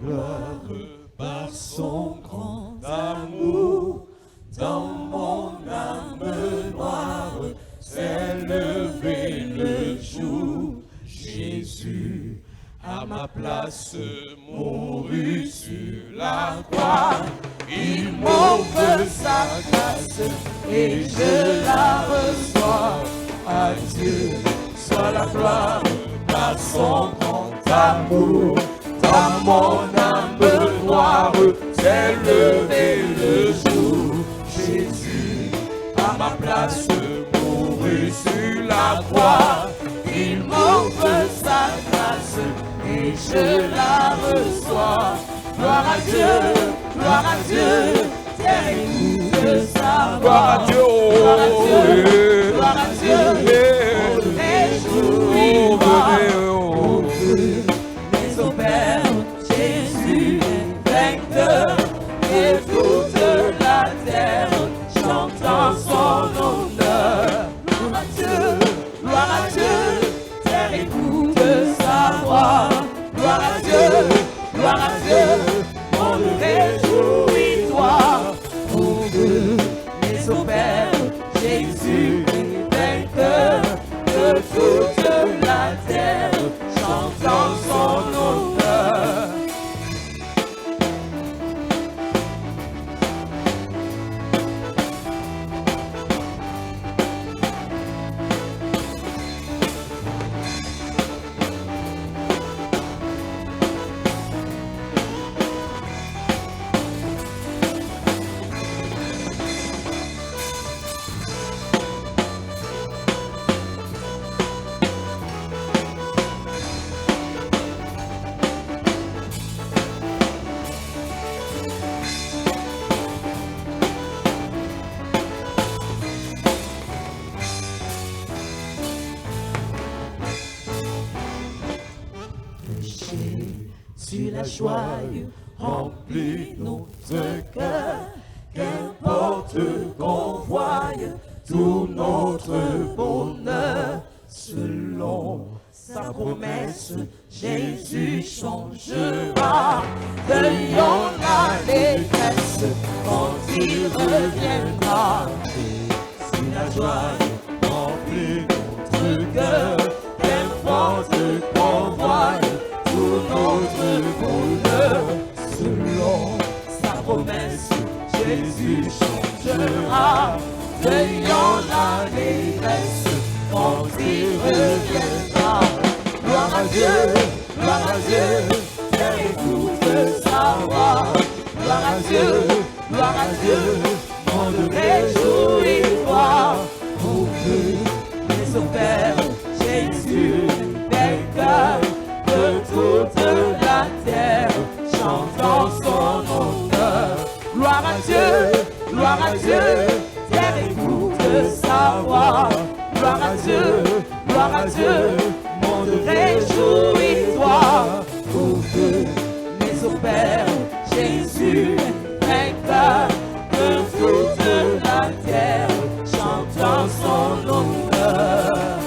gloire par son grand amour. Dans mon âme noire s'est levé le jour. Jésus, à ma place, mourut sur la croix. Il m'offre sa grâce et je la reçois. À Dieu soit la gloire par son grand amour. Dans mon âme noire s'est levé le jour. Jésus, à ma place, mourut sur la croix. Il m'offre sa grâce et je la reçois. Gloire à Dieu, terre écoute sa voix. Gloire à Dieu, gloire à Dieu, réjouis-toi. Les opères, Jésus est vainqueur et toute la terre chantant son honneur. Gloire à Dieu, terre écoute sa voix. Gloire à Dieu, monde réjouis-toi. Pour que les opères, Jésus est vainqueur de toute la terre chantant son honneur. Sur la joie remplit notre cœur, qu'importe qu'on voie tout notre bonheur. Selon sa promesse, Jésus changera. Cueillons la détresse quand il reviendra. Sur la joie remplit notre cœur, qu'importe qu'on voie tout notre bonheur. Selon sa promesse, Jésus changera. Cueillons la détresse quand il reviendra. Gloire à Dieu, terre écoute sa voix. Gloire à Dieu, monde réjouis-toi. Pour que les opères, Jésus vainqueur de toute la terre, chantant son honneur. Gloire à Dieu, terre écoute sa voix. Gloire à Dieu, monde réjouis-toi. Pour que les opères, Jésus vainqueur de toute la terre, chantant son honneur.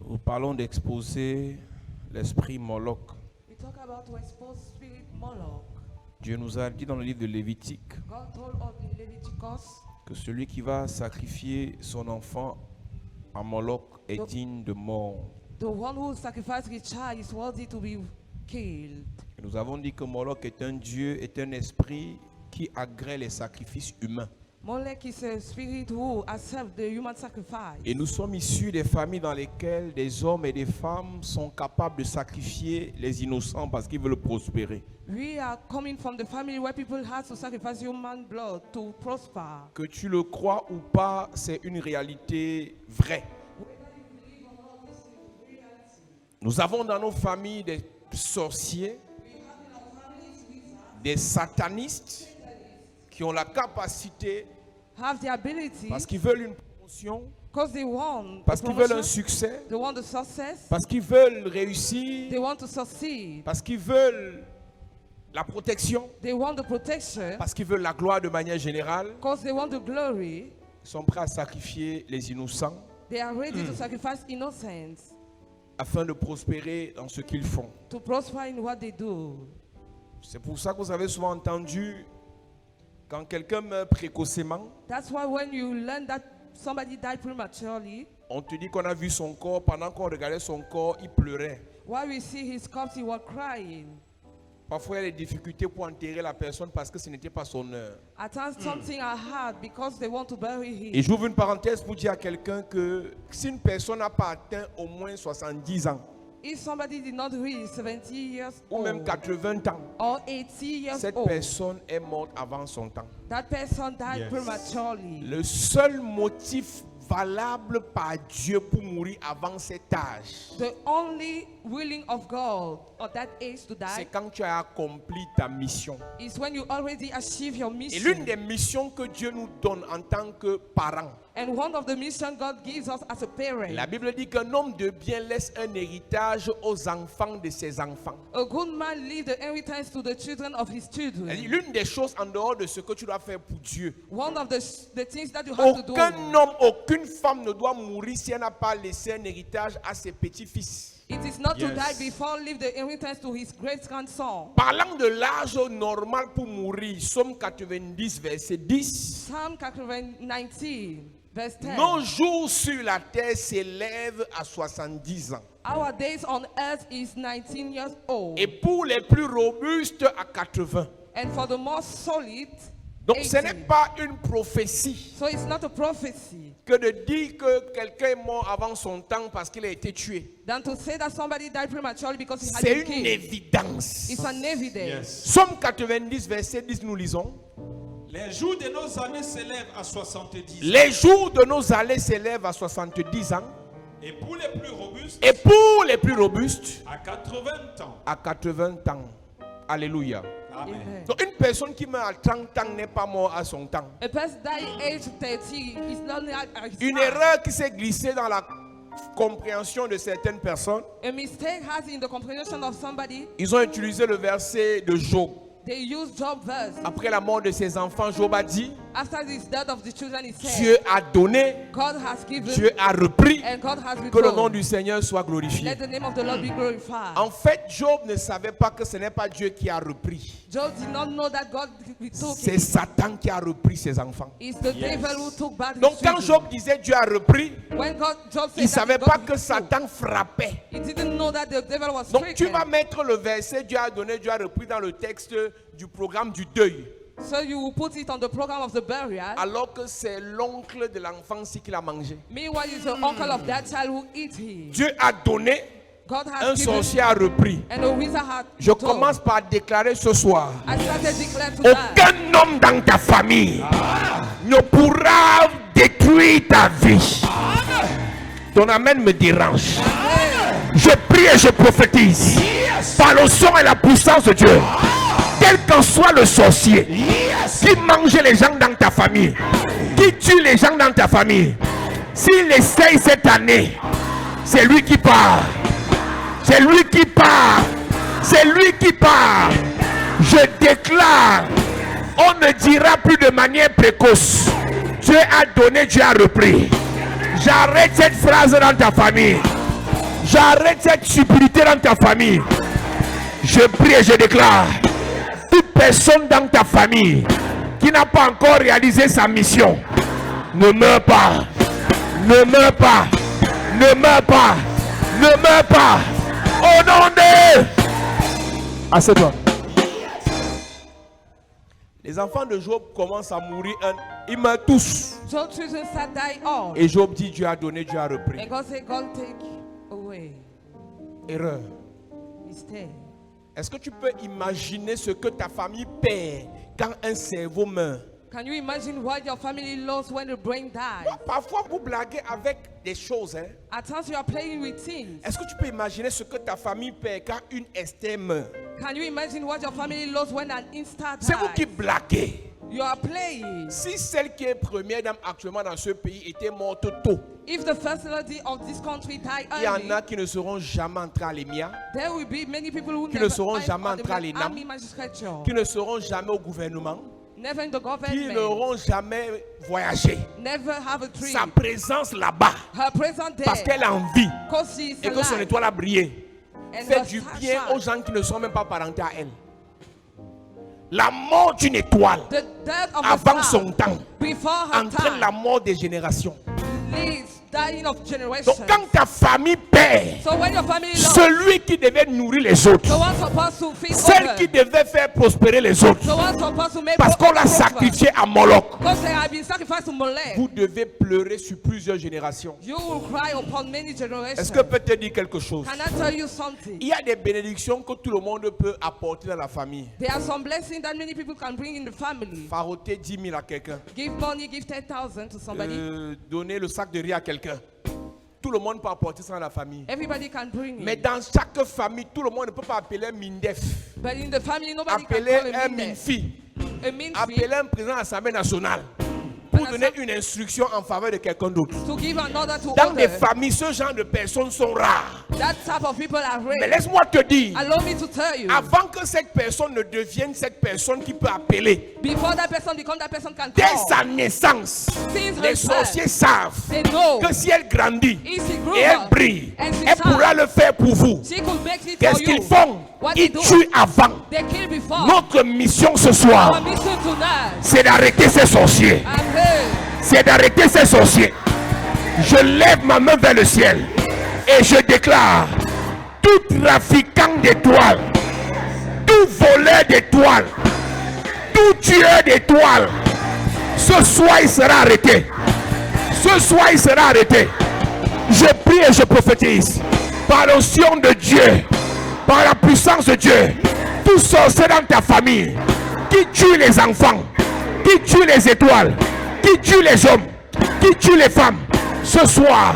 Nous parlons d'exposer l'esprit Moloch. We talk about to expose spirit Moloch. Dieu nous a dit dans le livre de Lévitique God told us in Leviticus que celui qui va sacrifier son enfant à Moloch est digne de mort. the one who sacrificed his child is worthy to be killed. Et nous avons dit que Moloch est un dieu, est un esprit qui agrée les sacrifices humains. Molech is a spirit who accepts the human sacrifice. Et nous sommes issus des familles dans lesquelles des hommes et des femmes sont capables de sacrifier les innocents parce qu'ils veulent prospérer. We are coming from the family where people have to sacrifice human blood to prosper. Que tu le crois ou pas, c'est une réalité vraie. Nous avons dans nos familles des sorciers, des satanistes qui ont la capacité, Have the ability parce qu'ils veulent une promotion, because they want parce the qu'ils veulent un promotion, succès, they want the success, parce qu'ils veulent they réussir, want to succeed, parce qu'ils veulent la protection, they want the protection, parce qu'ils veulent la gloire de manière générale. because they want the glory. Ils sont prêts à sacrifier les innocents They are ready to sacrifice innocence afin de prospérer dans ce qu'ils font. to prosper in what they do. C'est pour ça que vous avez souvent entendu, quand quelqu'un meurt précocement, That's why when you learn that somebody died prematurely, on te dit qu'on a vu son corps. Pendant qu'on regardait son corps, il pleurait. while we see his corpse, he was crying. Parfois, il y a des difficultés pour enterrer la personne parce que ce n'était pas son heure. At times, something are hard because they want to bury him. Et j'ouvre une parenthèse pour dire à quelqu'un que si une personne n'a pas atteint au moins 70 ans, If somebody did not reach 70 years ou même old 80 ans, or 80 years cette old, personne est morte avant son temps. that person died Yes. prematurely. Le seul motif valable par Dieu pour mourir avant cet âge, The only willing of God at that age to c'est die quand tu as accompli ta mission. is when you already achieve your Et mission. l'une des missions que Dieu nous donne en tant que parents, And one of the mission God gives us as a parent, la Bible dit qu'un homme de bien laisse un héritage aux enfants de ses enfants. a good man leave the inheritance to the children of his Elle dit, children. l'une des choses en dehors de ce que tu dois faire pour Dieu, One of the things that you have to do. aucun homme, aucune femme ne doit mourir si elle n'a pas laissé un héritage à ses petits-fils. It is not to Yes. die before leave the inheritance to his great grandson. Parlant de l'âge normal pour mourir, Psaume 90, verset 10. Psalm 19, verse 10. Nos jours sur la terre s'élèvent à 70 ans. Our days on earth is 19 years old. Et pour les plus robustes, à 80. And for the more solid, Donc ce 80. n'est pas une prophétie So it's not a prophecy. que de dire que quelqu'un est mort avant son temps parce qu'il a été tué. Than to say that somebody died prematurely because he had C'est been une killed. évidence. It's an evidence. Yes. Psaume 90, verset 10, nous lisons. Les jours de nos années s'élèvent à 70. Les jours de nos années s'élèvent à 70 ans. Et pour les plus robustes, Et pour les plus robustes, à 80 ans. à 80 ans. Alléluia. Amen. Amen. Donc une personne qui meurt à 30 ans n'est pas morte à son temps. A person dying age 30 is not at his Une time. erreur qui s'est glissée dans la compréhension de certaines personnes, A mistake has in the comprehension of somebody. ils ont utilisé le verset de Job. They use Job verse. Après la mort de ses enfants, Job a dit, After this death of the children, he said, Dieu a donné, God has given Dieu a repris, and God has que le nom withdrawn. du Seigneur soit glorifié. Let the name of the Lord be glorified. En fait, Job ne savait pas que ce n'est pas Dieu qui a repris. Job did not know that God took C'est it. Satan qui a repris ses enfants. It's the devil who took back his Donc quand children. Job disait Dieu a repris, When Job il ne said savait that pas God que Satan frappait. he didn't know that the devil was Donc tu stricken. vas mettre le verset Dieu a donné, Dieu a repris dans le texte du programme du deuil. So you will put it on the program of the burial. Alors que c'est l'oncle de l'enfant aussi qui l'a mangé. Meanwhile, it's the uncle of that child who eat him. Dieu a donné, God un has given sorcier a repris. and the wizard had Je told. commence par déclarer ce soir, I started declaring to that aucun homme dans ta famille ne pourra détruire ta vie. Ton amen me dérange. Je prie et je prophétise par le son et la puissance de Dieu. Quel qu'en soit le sorcier qui mange les gens dans ta famille, qui tue les gens dans ta famille, s'il essaye cette année, c'est lui qui part. C'est lui qui part. C'est lui qui part. Je déclare, on ne dira plus de manière précoce, Dieu a donné, Dieu a repris. J'arrête cette phrase dans ta famille. J'arrête cette subtilité dans ta famille. Je prie et je déclare, toute personne dans ta famille qui n'a pas encore réalisé sa mission, ne meurt pas. Ne meurs pas. Ne meurs pas. Ne meurs pas. Au nom de... Assieds-toi. Les enfants de Job commencent à mourir. Ils meurent tous. So children start dying all. Et Job dit, Dieu a donné, Dieu a repris. And God said, God take away. Erreur. Mistake. Est-ce que tu peux imaginer ce que ta famille perd quand un cerveau meurt? Can you imagine what your family lost when the brain died? Parfois, vous blaguez avec des choses. Hein? At times you are playing with things. Est-ce que tu peux imaginer ce que ta famille perd quand une Esther meurt? Can you imagine what your family lost when an instant C'est vous qui died? blaguez. You are playing. Si celle qui est première dame actuellement dans ce pays était morte tôt, If the first lady of this country died il y en early, a qui ne seront jamais entrés à l'EMIA, there will be many people who qui ne never seront fight jamais on the entrés à l'ENAM, army magistrature, qui ne seront jamais au gouvernement, never in the qui government, n'auront jamais voyagé. never have a tree. Sa présence là-bas, Her present parce there, qu'elle a envie because she is et que son alive, étoile a brillé, and fait her du star bien shine. aux gens qui ne sont même pas parentés à elle. La mort d'une étoile The death of a avant star son temps before her entraîne la time mort des générations. leads dying of generations. Donc quand ta famille perd So when your family lost, celui qui devait nourrir les autres, the one supposed to feed celle others, qui devait faire prospérer les autres, the one supposed to make parce qu'on l'a others prosper, sacrifié à Moloch, because they have been sacrificed to Molech, vous devez pleurer sur plusieurs générations. you will cry upon many generations. Est-ce que peut te dire quelque chose? Can I tell you something? Il y a des bénédictions que tout le monde peut apporter dans la famille. There are some blessings that many people can bring in the family. Faroter 10 000 à quelqu'un. Give money, give 10,000 to somebody. Donner le sac de riz à quelqu'un. Tout le monde peut apporter ça dans la famille. Everybody can bring Mais it. dans chaque famille, tout le monde ne peut pas appeler un Mindef, But in the family, nobody can appeler call un a minute. Minfi, A mean appeler un président de l'Assemblée nationale pour donner une instruction en faveur de quelqu'un d'autre. to give another to Dans des others. familles, ce genre de personnes sont rares. That type of people are Mais rare. laisse-moi te dire, Allow me to tell you, avant que cette personne ne devienne cette personne qui peut appeler, before that person becomes that person can dès call. sa naissance, Since les her sorciers birth, savent they know que si elle grandit if she grew et elle up brille, and she elle pourra shine, le faire pour vous. she could make it for Qu'est-ce you. qu'ils font? What they Ils do, tuent avant. they kill before. Notre mission ce Our soir, mission tonight, c'est d'arrêter ces sorciers. amen. C'est d'arrêter ces sorciers. Je lève ma main vers le ciel et je déclare, tout trafiquant d'étoiles, tout voleur d'étoiles, tout tueur d'étoiles, ce soir il sera arrêté. Ce soir il sera arrêté. Je prie et je prophétise par l'onction de Dieu, par la puissance de Dieu, tout sorcier dans ta famille qui tue les enfants, qui tue les étoiles, qui tue les hommes, qui tue les femmes, ce soir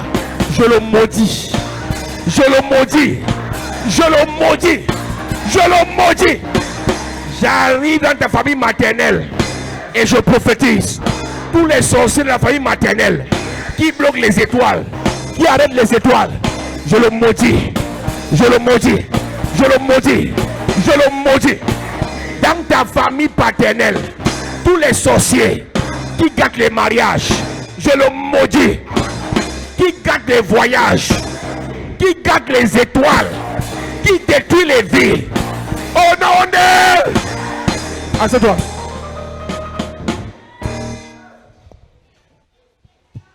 je le maudis, je le maudis, je le maudis, je le maudis. J'arrive dans ta famille maternelle et je prophétise tous les sorciers de la famille maternelle qui bloquent les étoiles, qui arrêtent les étoiles, je le maudis, je le maudis, je le maudis, je le maudis. Dans ta famille paternelle, tous les sorciers qui gâtent les mariages, je le maudis, qui gâtent les voyages, qui gâtent les étoiles, qui détruit les vies. Au nom de... Assieds-toi.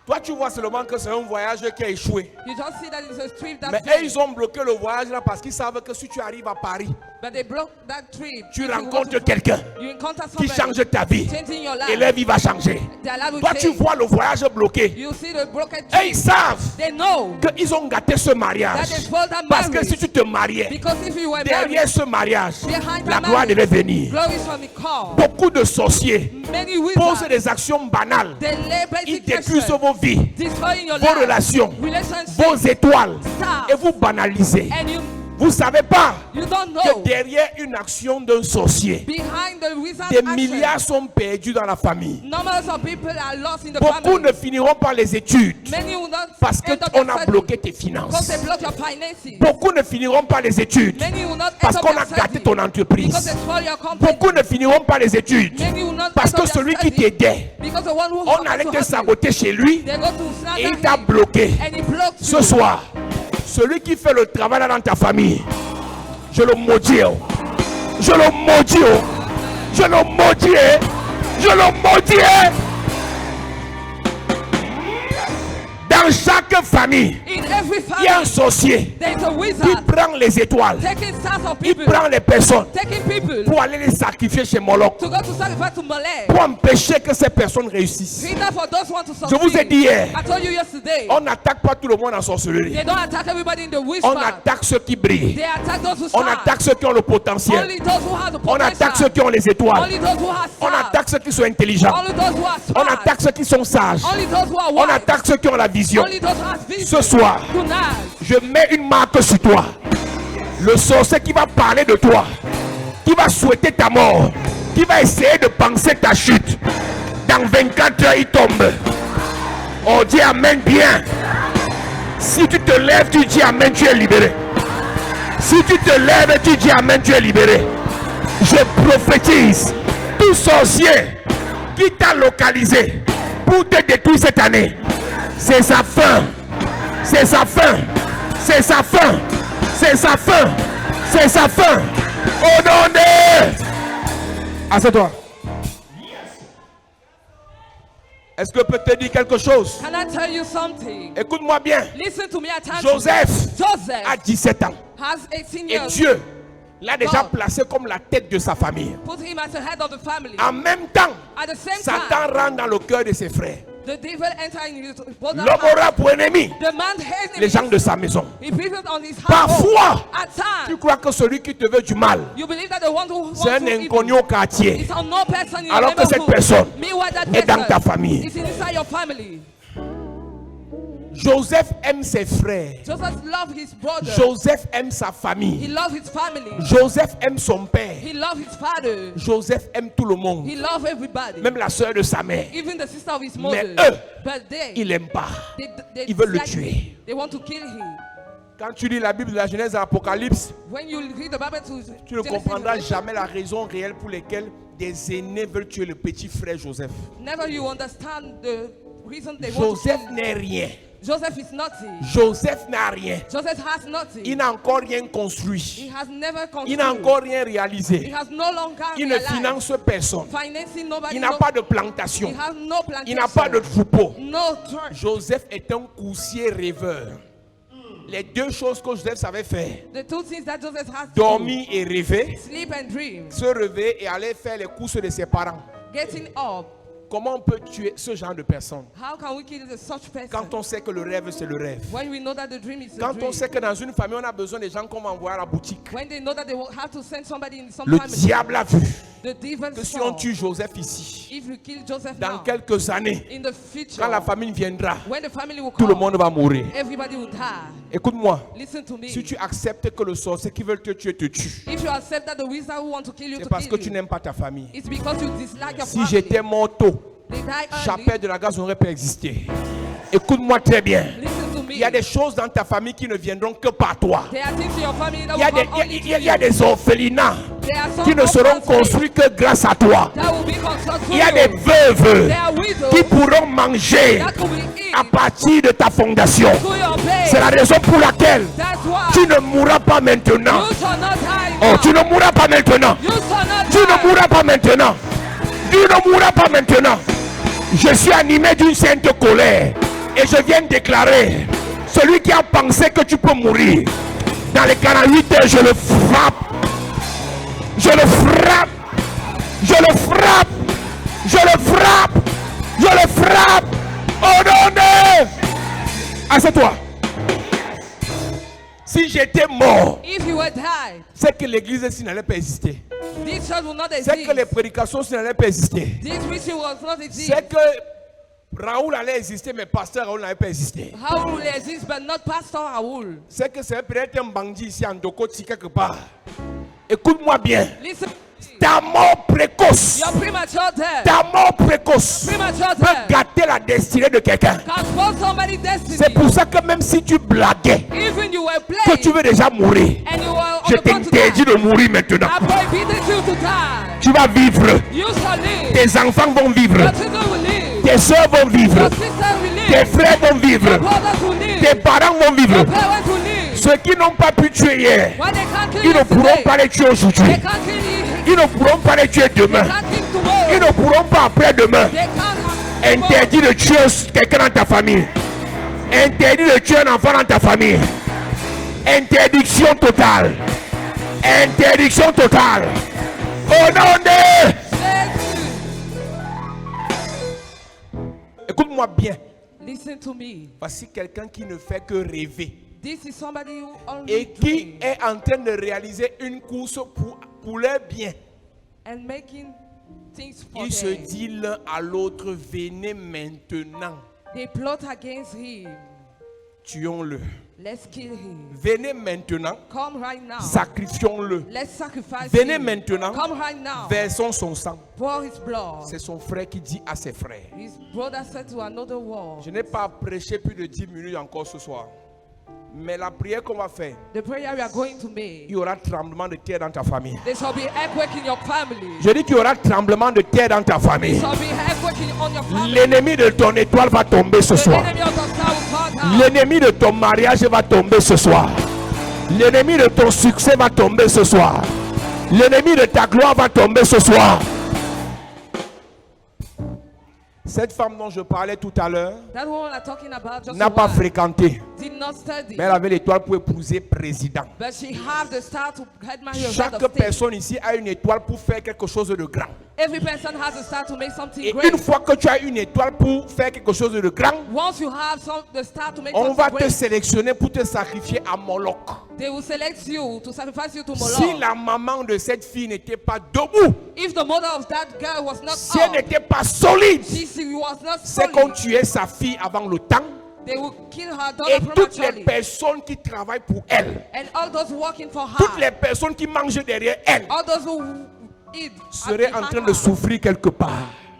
Toi, tu vois seulement que c'est un voyage qui a échoué. You just see that it's a trip that Mais failed. eux, ils ont bloqué le voyage là parce qu'ils savent que si tu arrives à Paris, But they broke that trip. tu If you rencontres want to- quelqu'un You encounter qui somebody change ta vie changing your et life. leur vie va changer. Their life will Toi, tu change. vois le voyage bloqué. You see the broken Et trip. ils savent They know qu'ils ont gâté ce mariage. that they spoiled that Parce que marriage. si tu te mariais, Because if you were derrière married, ce mariage, behind la that gloire marriage, devait venir. glory shall be called. Beaucoup de sorciers Many posent wizards, des actions banales. they lay Ils basic détruisent questions, vos vies, destroying your vos life, relations, relationships, vos étoiles. stars, Et vous banalisez. and Vous ne savez pas you don't que know derrière une action d'un sorcier, behind the wizard des action, milliards sont perdus dans la famille. numbers of people are lost in the Beaucoup family. ne finiront pas les études Many will not parce end up qu'on their a study bloqué tes because finances. they block your finances. Beaucoup ne finiront pas les études Many will not parce end up qu'on a their gâté study ton because entreprise. they spoil your company. Beaucoup ne finiront pas les études Many will not parce end que up their celui qui study t'aidait, because the one who on happened allait to te help you, saboter chez lui they go to slander et il t'a him bloqué. and he blocked Ce you. soir, celui qui fait le travail là dans ta famille, je le maudis. Je le maudis. Je le maudis. Je le maudis. Dans chaque famille, In every il y a un family, sorcier there is a qui wizard prend les étoiles, taking stars of il people, prend les personnes taking people pour aller les sacrifier chez Moloch, to go to sacrifice to Molech. pour empêcher que ces personnes réussissent. Peter for those who want to Je vous ai succeed. dit hier, I told you yesterday. on n'attaque pas tout le monde en sorcellerie. They don't attack everybody in the On witchcraft. attaque ceux qui brillent. They attack those who On shine. attaque ceux qui ont le potentiel. Only those who have the On attaque ceux potential. qui ont les étoiles. Only those who have On stars. attaque ceux qui sont intelligents. Only those who are On smart. attaque ceux qui sont sages. Only those who are On wise. attaque ceux qui ont la vision. Only those who have Ce vision. soir, Tonight, je mets une marque sur toi. Le sorcier qui va parler de toi, qui va souhaiter ta mort, qui va essayer de penser ta chute. Dans 24 heures, il tombe. On dit amen bien. Si tu te lèves, tu dis amen, tu es libéré. Si tu te lèves, tu dis amen, tu es libéré. Je prophétise, tout sorcier qui t'a localisé pour te détruire cette année, c'est sa fin. C'est sa fin. C'est sa fin. C'est sa fin. C'est sa fin. Au nom de... Assieds-toi. Est-ce que je peux te dire quelque chose? can I tell you something? Écoute-moi bien. Listen to me attentively. Joseph Joseph a 17 ans. has 18 Et years. Dieu l'a déjà God. placé comme la tête de sa famille. Put him as the head of the family. En même temps, At the same Satan time, rentre dans le cœur de ses frères. the devil entered in his brother's L'homme house. aura pour ennemi The man hates les him. gens de sa maison. He beat it on his Parfois, household. At tu times, crois que celui qui te veut du mal, you believe that the one who wants c'est un to evil inconnu au quartier. is on no person in Alors your que cette neighborhood. personne Meanwhile, that est dans person ta famille. is inside your family. Joseph aime ses frères. Joseph loved his brother. Joseph aime sa He famille. loved his family. Joseph aime son père. He loved his father. Joseph aime tout le monde. He loved everybody. Même la soeur de sa mère. Even the sister of his Mais mother. eux, But they, il n'aime pas. they Ils veulent le dislike tuer. him. They want to kill him. Quand tu lis la Bible de la Genèse à l'Apocalypse, When you read the Bible to tu ne Genesis, comprendras jamais la raison réelle pour laquelle des aînés veulent tuer le petit frère Joseph. never you understand the reason they want to Joseph kill. n'est rien. Joseph is nothing. Joseph n'a rien. Joseph has nothing. Il n'a encore rien He construit. has never Il n'a constructed. encore rien He réalisé. has no longer Il ne realized. finance personne. Financing nobody. Il n'a no- pas de He plantation. has no plantation. Il n'a pas de troupeau. No church. Joseph est un coursier rêveur. Les deux choses que Joseph savait faire, The two things that Joseph has to dormir et rêver, do, sleep and dream, se réveiller et aller faire les courses de ses parents. getting up. Comment on peut tuer ce genre de personnes How can we kill such person? quand on sait que le rêve c'est le rêve? When we know that the dream is a Quand dream. on sait que dans une famille on a besoin des gens qu'on va envoyer à la boutique. When they know that they will have to send somebody in some Le family. diable a vu The devil que si saw, on tue Joseph ici, if you kill Joseph dans now, quelques années, in the future, quand la famille viendra, when the family will tout le come, monde va mourir. everybody will die. Écoute-moi, Listen to me. si tu acceptes que le sorcier qui veut te tuer te tue, If you accept that the wizard who want to kill you c'est to parce que kill tu you, n'aimes pas ta famille. it's because you dislike your Si family. j'étais mort tôt, They die early. Chapelle de la Grâce n'aurait pas existé. Écoute-moi très bien. Listen to me. Il y a des choses dans ta famille qui ne viendront que par toi. There are things in your family that Il y a will des, come only to il y a you. des orphelinats There are some qui ne seront orphans construits que grâce à toi. that will be constructed Il y a through des you. veuves There are widows qui pourront manger that will be eaten à partir de ta fondation. through your pain. C'est la raison pour laquelle That's why tu ne mourras pas maintenant. you shall not die Oh, now. tu ne mourras pas maintenant. You shall not Tu ne die. mourras pas maintenant. Tu ne mourras pas maintenant. Je suis animé d'une sainte colère et je viens de déclarer, celui qui a pensé que tu peux mourir, dans les 48 heures, je le frappe. Je le frappe. Je le frappe. Je le frappe. Je le frappe. Au nom de... Assieds-toi. Si j'étais mort, If you had died, c'est que l'église ici n'allait pas exister. this church will not C'est que les exist. prédications ici n'allaient pas exister. This mission will not exist. C'est que Raoul allait exister, mais pasteur Raoul n'allait pas exister. How will exist, but not Pastor Raoul? C'est que c'est peut-être un bandit ici en Dokoti quelque part. Écoute-moi bien. Listen, Ta mort précoce, your premature death, ta mort précoce premature peut death gâter la destinée de quelqu'un. can spoil somebody's C'est destiny. pour ça que même si tu blaguais Even you were que tu playing veux déjà mourir, and you were je on the point to t'interdis die, de mourir maintenant. I prohibited you to die. Tu vas vivre. You shall live. Tes enfants vont vivre. Your children will live. Tes soeurs vont vivre. Your sisters will Tes live. frères vont vivre. Your brothers will Tes live. parents vont vivre. Your parents will live. Ceux qui n'ont pas pu tuer hier, Why they can't kill ils you ne pourront today? pas les tuer They aujourd'hui. can't kill you. Ils ne pourront pas les tuer They demain. can't kill tomorrow. Ils ne pourront pas après-demain. They can't. Interdit de tuer quelqu'un dans ta famille. Interdit de tuer un enfant dans ta famille. Interdiction totale. Interdiction totale. Au nom de... Écoute-moi bien. Listen to me. Voici quelqu'un qui ne fait que rêver. This is somebody who only Et qui dreams est en train de réaliser une course pour leur bien. and making things for Ils se them. disent l'un à l'autre, venez maintenant. They plot against him. Tuons-le. Let's kill him. Venez maintenant. Come right now. Sacrifions-le. Let's sacrifice Venez him. maintenant. Come right now. Versons son sang. Pour his blood. C'est son frère qui dit à ses frères. His brother said to another wall. Je n'ai pas prêché plus de 10 minutes encore ce soir. Mais la prière qu'on va faire, The prayer we are going to il make. y aura tremblement de terre dans ta famille. There shall be earthquake in your family. Je dis qu'il y aura tremblement de terre dans ta famille. There shall be earthquake on your family. L'ennemi de ton étoile va tomber ce The soir. enemy of the star will fall down. L'ennemi de ton mariage va tomber ce soir. L'ennemi de ton succès va tomber ce soir. L'ennemi de ta gloire va tomber ce soir. Cette femme dont je parlais tout à l'heure That woman I'm talking about just n'a a pas while fréquenté, did not study, mais elle avait l'étoile pour épouser président. but she have the star to head marry a head Chaque of state. personne ici a une étoile pour faire quelque chose de grand. Every person has a star to make something Et great. une fois que tu as une étoile pour faire quelque chose de grand, Once you have the star to make on something va te great, sélectionner pour te sacrifier à Moloch. they will select you to sacrifice you to Si Moloch. la maman de cette fille n'était pas debout, If the mother of that girl was not si elle up, n'était pas solide, she was not c'est qu'on solid, tuait sa fille avant le temps. they will kill her Et daughter toutes les prematurely. personnes qui travaillent pour elle, And all those working for toutes her, les personnes qui mangent derrière elle, all those who eat seraient en behind train de her souffrir quelque part.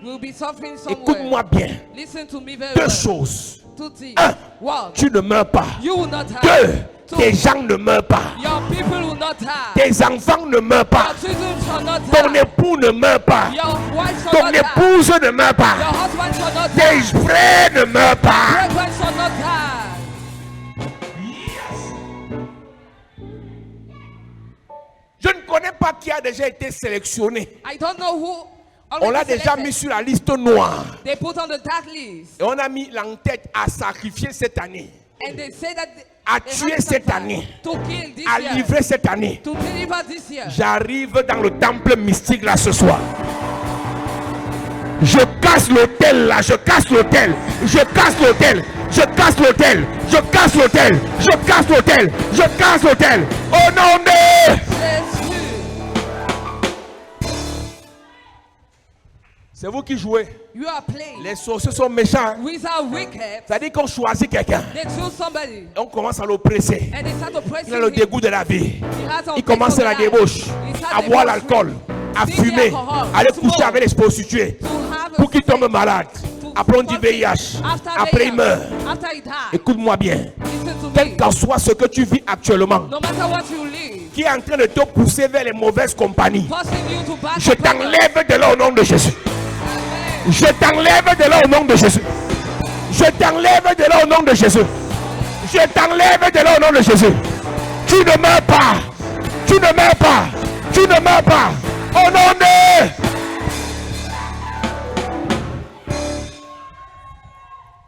will be suffering somewhere. Écoute-moi bien. Listen to me very Deux well. choses. Two things. Un, One, tu ne meurs pas. you will not die. Deux, Two, tes gens ne meurent pas. your people will not die. Tes enfants ne meurent pas. Your children shall not Ton die. époux ne meurt pas. Your wife shall Ton not die. épouse ne meurt pas. Your husband shall not Tes die. frères ne meurent pas. Brethren shall not die. Je ne connais pas qui a déjà été sélectionné. I don't know who On l'a already déjà selected. mis sur la liste noire. They put on the dark list. Et on a mis l'entête à sacrifier cette année, And they say that à they tuer have cette some année, time to kill this à year. livrer cette année. To deliver this year. J'arrive dans le temple mystique là ce soir. Je casse l'hôtel là, je casse l'hôtel, je casse l'hôtel, je casse l'hôtel, je casse l'hôtel, je casse l'hôtel, je casse l'hôtel. Au nom de... Jésus. C'est vous qui jouez. You are playing. Les sorciers sont méchants. Without wicked, C'est-à-dire qu'on choisit quelqu'un they choose somebody. et on commence à l'oppresser. And they start to press Il a le him. dégoût de la vie. He has Il commence à la débauche, à boire l'alcool, à fumer, à aller coucher avec les prostituées pour qu'il tombe malade. Après on dit VIH. Après il meurt. After he died. Écoute-moi bien. Listen to Quel me. qu'en soit ce que tu vis actuellement, No matter what you live, qui est en train de te pousser vers les mauvaises compagnies, forcing you to back je up others. t'enlève de là au nom de Jésus. Amen. Je t'enlève de là au nom de Jésus. Je t'enlève de là au nom de Jésus. Je t'enlève de là au nom de Jésus. Tu ne meurs pas. Tu ne meurs pas. Tu ne meurs pas. Au nom de...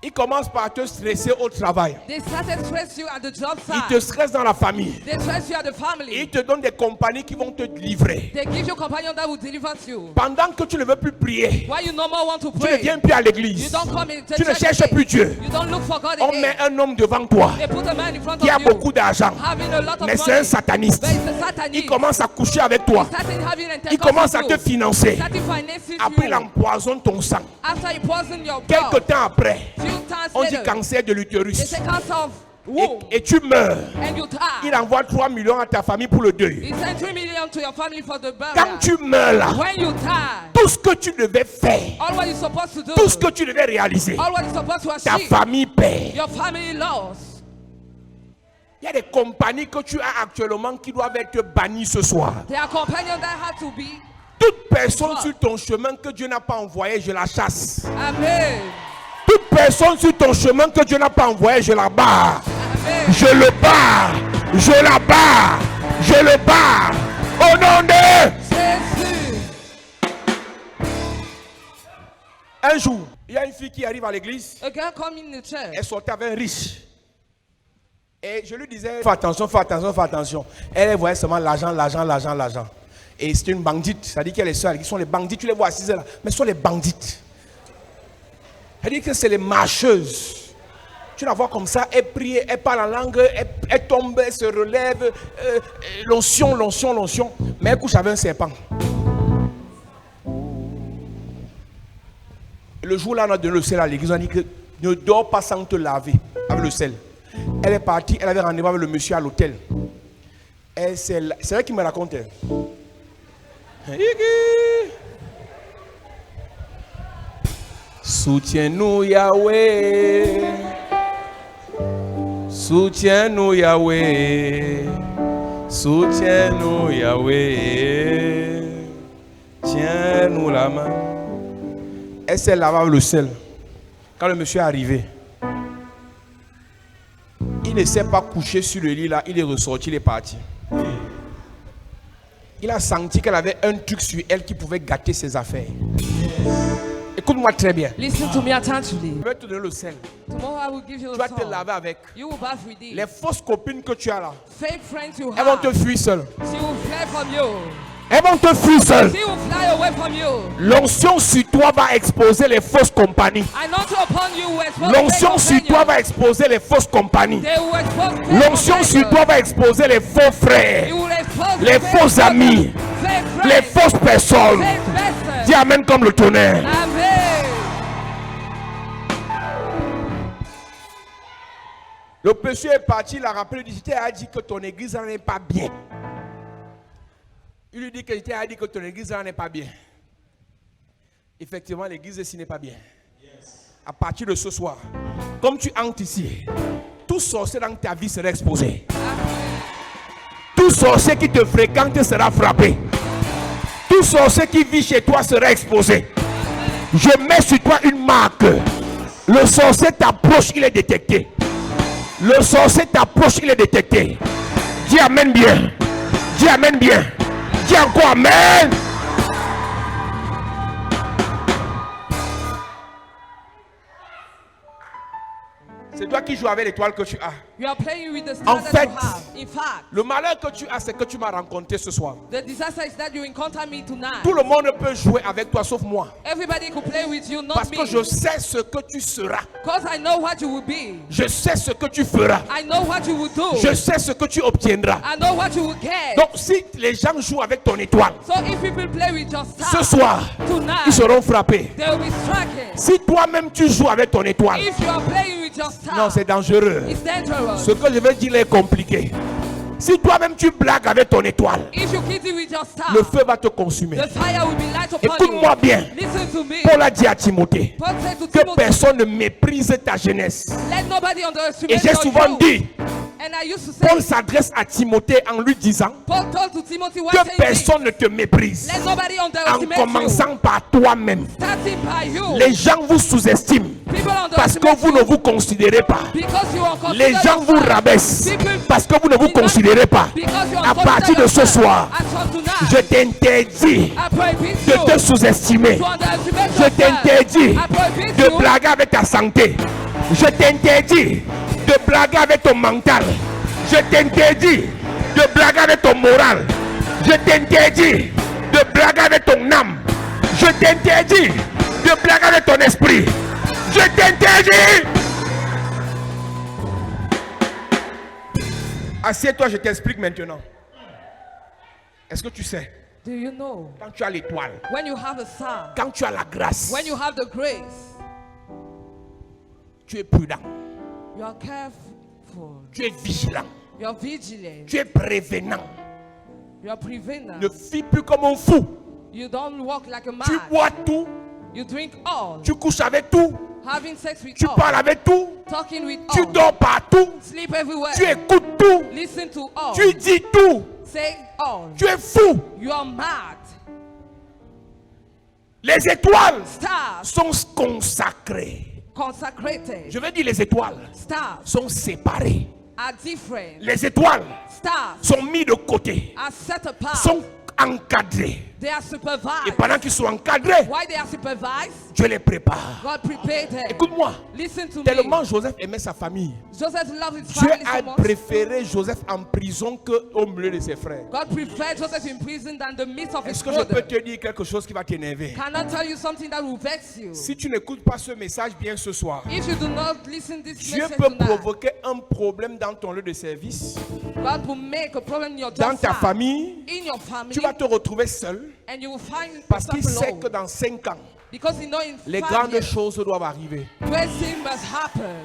Il commence par te stresser au travail. They started stress you at the job Il site. te stresse dans la famille. They stress you at the Et family. il te donne des compagnies qui vont te livrer. They give you a companion that will deliver you. Pendant que tu ne veux plus prier, Why you no more want to tu ne pray? viens plus à You l'église. don't come in Tu ne cherches plus Dieu. You don't look for God On again. met un homme devant toi They put a man in front qui a of you, beaucoup d'argent. having a lot of Mais c'est un money. sataniste. But it's a Satanist. Il commence à coucher avec toi. Started having Il intercourse commence à with te you. financer. Started financing Après, il you. empoisonne ton sang. After he poison your Quelque blood, temps après, few times on dit later, cancer de they l'utérus. say cancer of Et, womb, et tu meurs. and you die. Il envoie 3 millions à ta famille pour le deuil. He sent 3 million to your family for the Quand burial. tu meurs là, When you die, tout ce que tu devais faire, all what you're supposed to do, tout ce que tu devais réaliser, all what you're supposed to ta achieve, famille paie. your family lost. Il y a des compagnies que tu as actuellement qui doivent être bannies ce soir. There are companions that had to be. Toute personne sur ton chemin que Dieu n'a pas envoyé, je la chasse. Amen. Toute personne sur ton chemin que Dieu n'a pas envoyé, je la barre. Amen. Je le barre. Je la barre. Je le barre. Au nom de... Jésus. Un jour, il y a une fille qui arrive à l'église, A girl come in the church. elle sortait avec un riche. Et je lui disais, fais attention, fais attention, fais attention. Elle voyait seulement l'argent, l'argent, l'argent, l'argent. Et c'est une bandite. Ça dit qu'elle est seule, qui sont les bandits. Tu les vois assises là, mais ce sont les bandites. Elle dit que c'est les marcheuses. Tu la vois comme ça, elle prie, elle parle en langue, elle tombe, elle se relève, l'onction, l'onction, l'onction. Mais elle couche avec un serpent. Le jour là, on a donné le sel à l'église, on a dit que ne dors pas sans te laver avec le sel. Elle est partie, elle avait rendez-vous avec le monsieur à l'hôtel. C'est elle qui me racontait. Soutiens-nous Yahweh. Soutiens-nous Yahweh. Soutiens-nous Yahweh. Tiens-nous la main. Elle s'est lavée avec le sel. Quand le monsieur est arrivé, il ne s'est pas couché sur le lit là, il est ressorti, il est parti. Il a senti qu'elle avait un truc sur elle qui pouvait gâter ses affaires. Écoute-moi très bien. Listen to me attentively. Je vais te donner le sel. Tomorrow I will give you Tu the vas te salt. laver avec. You will bath with it. Les fausses copines que tu as là, Fake friends you elles vont have. te fuir seules. She will fly from you. Elles vont te fuir seules. She will fly away from you. L'onction sur toi va exposer les fausses compagnies. I know to upon you will expose L'onction fake sur toi companions. va exposer les fausses compagnies. They will expose fake L'onction sur companions. toi va exposer les faux frères, You will expose les fake faux amis, fake les friends, fausses personnes. fake persons. Dis amen comme le tonnerre. Amen. Le monsieur est parti, il a rappelé, il a dit que ton église n'en est pas bien. Il lui dit qu'il a dit que ton église n'en est pas bien. Effectivement, l'église ici n'est pas bien. À partir de ce soir, comme tu entres ici, tout sorcier dans ta vie sera exposé. Tout sorcier qui te fréquente sera frappé. Tout sorcier qui vit chez toi sera exposé. Je mets sur toi une marque. Le sorcier t'approche, il est détecté. Le sorcier t'approche, il est détecté. Dis amen bien. Dis amen bien. Dis encore amen. C'est toi qui joues avec l'étoile que tu as. You are playing with the En star that fait, you have. In fact, le malheur que tu as, c'est que tu m'as rencontré ce soir. the disaster is that you encounter me tonight. Tout le monde peut jouer avec toi sauf moi. Everybody could play with you, not Parce me. que je sais ce que tu seras. Because I know what you will be. Je sais ce que tu feras. I know what you will do. Je sais ce que tu obtiendras. I know what you will get. Donc si les gens jouent avec ton étoile, So if people play with your star, ce soir, tonight, ils seront frappés. they will be striking. Si toi-même tu joues avec ton étoile, If you are playing with your star, non, c'est dangereux. it's dangerous. Ce que je vais dire est compliqué. Si toi-même tu blagues avec ton étoile, If you kiss it with your star, le feu va te consumer. the fire will be light upon Écoute-moi you. bien. Listen to me. Paul a dit à Timothée Paul said to que Timothy, personne ne méprise ta jeunesse. let nobody Et underestimate j'ai your souvent youth. dit, And I used to say, Paul s'adresse à Timothée en lui disant Paul told to Timothy, what que saying personne ne te méprise. let nobody En underestimate you. commençant par toi-même. Starting by you. Les gens vous sous-estiment People parce que underestimate vous ne you vous considérez pas. because you are Les considered gens vous yourself. rabaissent People parce que vous ne vous considérez pas. because you are À partir de ce considered soir, yourself. As from tonight, je t'interdis I prohibit de te you sous-estimer. to underestimate Je yourself. t'interdis I prohibit de you blaguer avec ta santé. Je t'interdis de blaguer avec ton mental. Je t'interdis de blaguer avec ton moral. Je t'interdis de blaguer avec ton âme. Je t'interdis de blaguer avec ton esprit. Je t'interdis. Assieds-toi, je t'explique maintenant. Est-ce que tu sais, Do you know quand tu as l'étoile, when you have a star, quand tu as la grâce, when you have the grace, tu es prudent, you are careful, tu es vigilant, you are vigilant, tu es prévenant. you are prevenient. Ne vis plus comme un fou. You don't walk like a Tu man. bois tout, You drink all, tu couches avec tout, having sex with tu all, parles avec tout, talking with tu all, dors partout, sleep everywhere, tu écoutes tout, listen to all, tu dis tout, say all. tu es fou. You are mad. Les étoiles Stars sont consacrées. consecrated. Je veux dire, les étoiles Stars sont séparées. are different. Les étoiles Stars sont mises de côté, are set apart, sont encadrées. They are Et supervised. pendant qu'ils sont encadrés, Why they are supervised? Dieu les prépare. God prepared them. Écoute-moi. Listen to Tellement me. Joseph aimait sa famille. Joseph loved his Dieu family a so much. préféré Joseph en prison qu'au milieu de ses frères. God preferred Joseph in prison than the midst of his Est-ce que je peux brother. te dire quelque chose qui va t'énerver? Can I tell you something that will vex you? Si tu n'écoutes pas ce message bien ce soir, If you do not listen this Dieu message peut tonight, provoquer un problème dans ton lieu de service, God will make a problem in your dans job ta site, famille. in your family, Tu vas te retrouver seul and you will find parce qu'il yourself sait que alone. dans 5 ans, Because you know in les 5 grandes years, choses doivent arriver. great things must happen.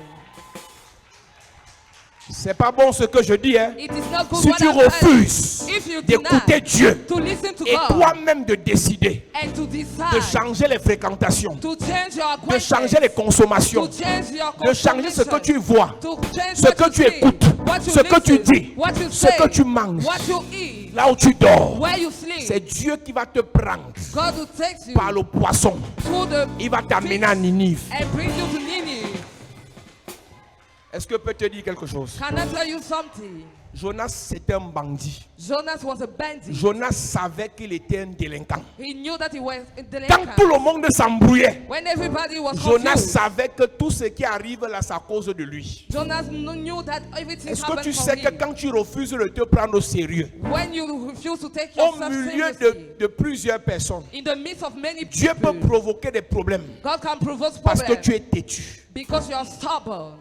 C'est pas bon ce que je dis, hein. It is not good Si what tu I'm saying. refuses If you d'écouter deny Dieu to listen to et God toi-même de décider and to de decide changer les fréquentations, to change your de acquaintance, changer les consommations, to change your de changer ce que tu vois, to change ce what que you tu see, écoutes, what you ce que tu listen, dis, what you ce say, que tu manges, what you eat, là où tu dors, where you sleep. c'est Dieu qui va te prendre God will take you par le poisson. to the Il va t'amener à Ninive. and bring you to Nineveh. Est-ce que je peux te dire quelque chose? Can I tell you something? Jonas, c'était un bandit. Jonas was a bandit. Jonas savait qu'il était un délinquant. He knew that he was a Quand tout delinquent. le monde s'embrouillait, When everybody was Jonas confused, savait que tout ce qui arrive là, c'est à cause de lui. Jonas knew that everything Est-ce que happened tu for sais que him. quand tu refuses de te prendre au sérieux, When you refuse to take au yourself milieu seriously, de plusieurs personnes, in the midst of many Dieu peut people, provoquer des problèmes God can provoke parce que problems tu es têtu. because you are stubborn.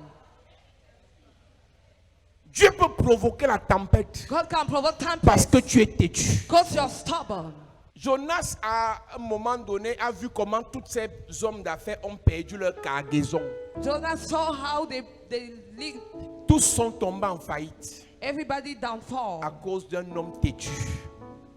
Dieu peut provoquer la tempête God can provoke parce tempest que tu es têtu. because you are stubborn. Jonas, à un moment donné, a vu comment tous ces hommes d'affaires ont perdu leur cargaison. Jonas saw how they Tous sont tombés en faillite everybody downfall à cause d'un homme têtu.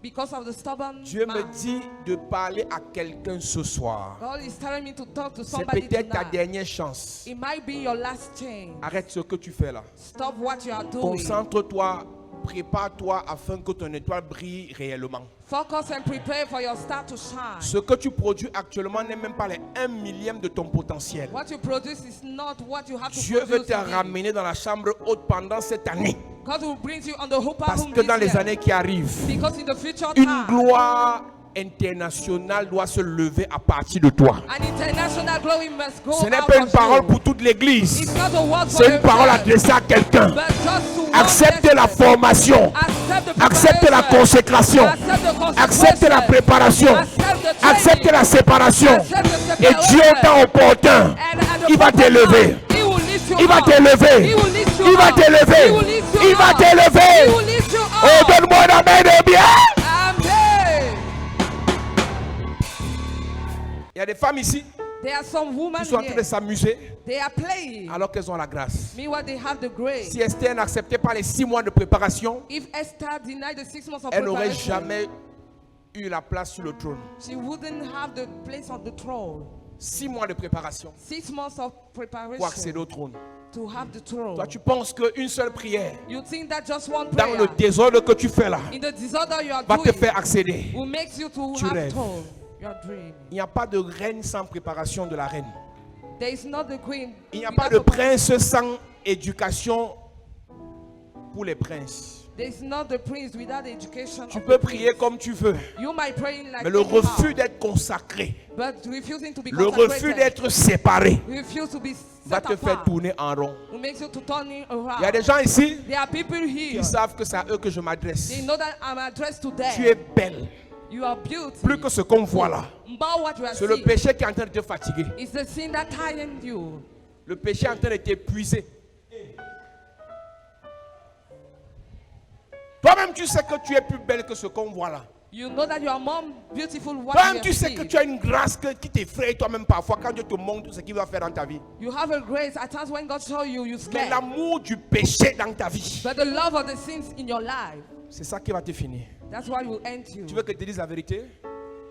because of the stubborn Dieu me man. dit de parler à quelqu'un ce soir. God is telling me to talk to C'est somebody peut-être ta tonight. dernière chance. It might be your last chance. Arrête ce que tu fais là. Stop what you are doing. Concentre-toi, prépare-toi afin que ton étoile brille réellement. Focus and prepare for your star to shine. Ce que tu produis actuellement n'est même pas les 1 millième de ton potentiel. What you produce is not what you have to Dieu veut produce. te again. ramener dans la chambre haute pendant cette année. God will bring you on the upper Parce room que this dans les year. années qui arrivent, Because in the future une time, gloire internationale doit se lever à partir de toi. an international glory must go Ce n'est out pas une of parole you. pour toute l'église. It's not a word for C'est une parole yourself, adressée à quelqu'un. but just to one Accepte la person. formation. Accept the Accepte la preparation. consécration. Accept the consecration. Accepte la préparation. Accept the training. Accepte la séparation. Accept the Et Dieu, au temps opportunité, And at the il va proper t'élever. time, he will lift you Il va up. t'élever. He will lift you Il va up. t'élever. He will lift you Il va up. t'élever. He will lift you Oh, up. donne-moi un amen de bien. Amen. Il y a des femmes ici There are some women qui sont en train de here. s'amuser They are playing. alors qu'elles ont la grâce. Meanwhile, they have the grace. Si Esther n'acceptait pas les 6 mois de préparation, If Esther denied the 6 months of elle n'aurait preparation, jamais eu la place sur le trône. she wouldn't have the place on the throne. 6 mois de préparation 6 months of pour accéder preparation au trône. to have the throne. Toi, tu penses qu'une seule prière, You think that just one dans prayer le désordre que tu fais là, in the disorder you are va te doing faire accéder. will make you to Tu have rêves. throne. You are dreaming. Il n'y a pas de reine sans préparation de la reine. There is not the queen. Il n'y a without pas de a- prince sans éducation pour les princes. There is not the prince without education. Tu of peux the prier prince. comme tu veux, You might pray like mais le anyhow, refus d'être consacré, but refusing to be le consecrated, refus d'être séparé, refuse to be va set te faire apart, tourner en rond. will make you to turn around. Il y a des gens ici There are people here. qui savent que c'est à eux que je m'adresse. They know that I'm addressed to them. Tu es belle, You are beautiful. plus que ce qu'on voit là. About what you are C'est le seeing. péché qui est en train de te fatiguer. It's the sin that tired you. Le péché est en train de t'épuiser. Toi-même, tu sais que tu es plus belle que ce qu'on voit là. You know that you are more beautiful what Toi-même, you tu have sais seen. que tu as une grâce qui t'effraie toi-même parfois quand Dieu te montre ce qu'il va faire dans ta vie. You have a grace. At times when God shows you, you Mais scared. l'amour du péché dans ta vie, But the love of the sins in your life, c'est ça qui va te finir. that's why will end you. Tu veux que je te dise la vérité?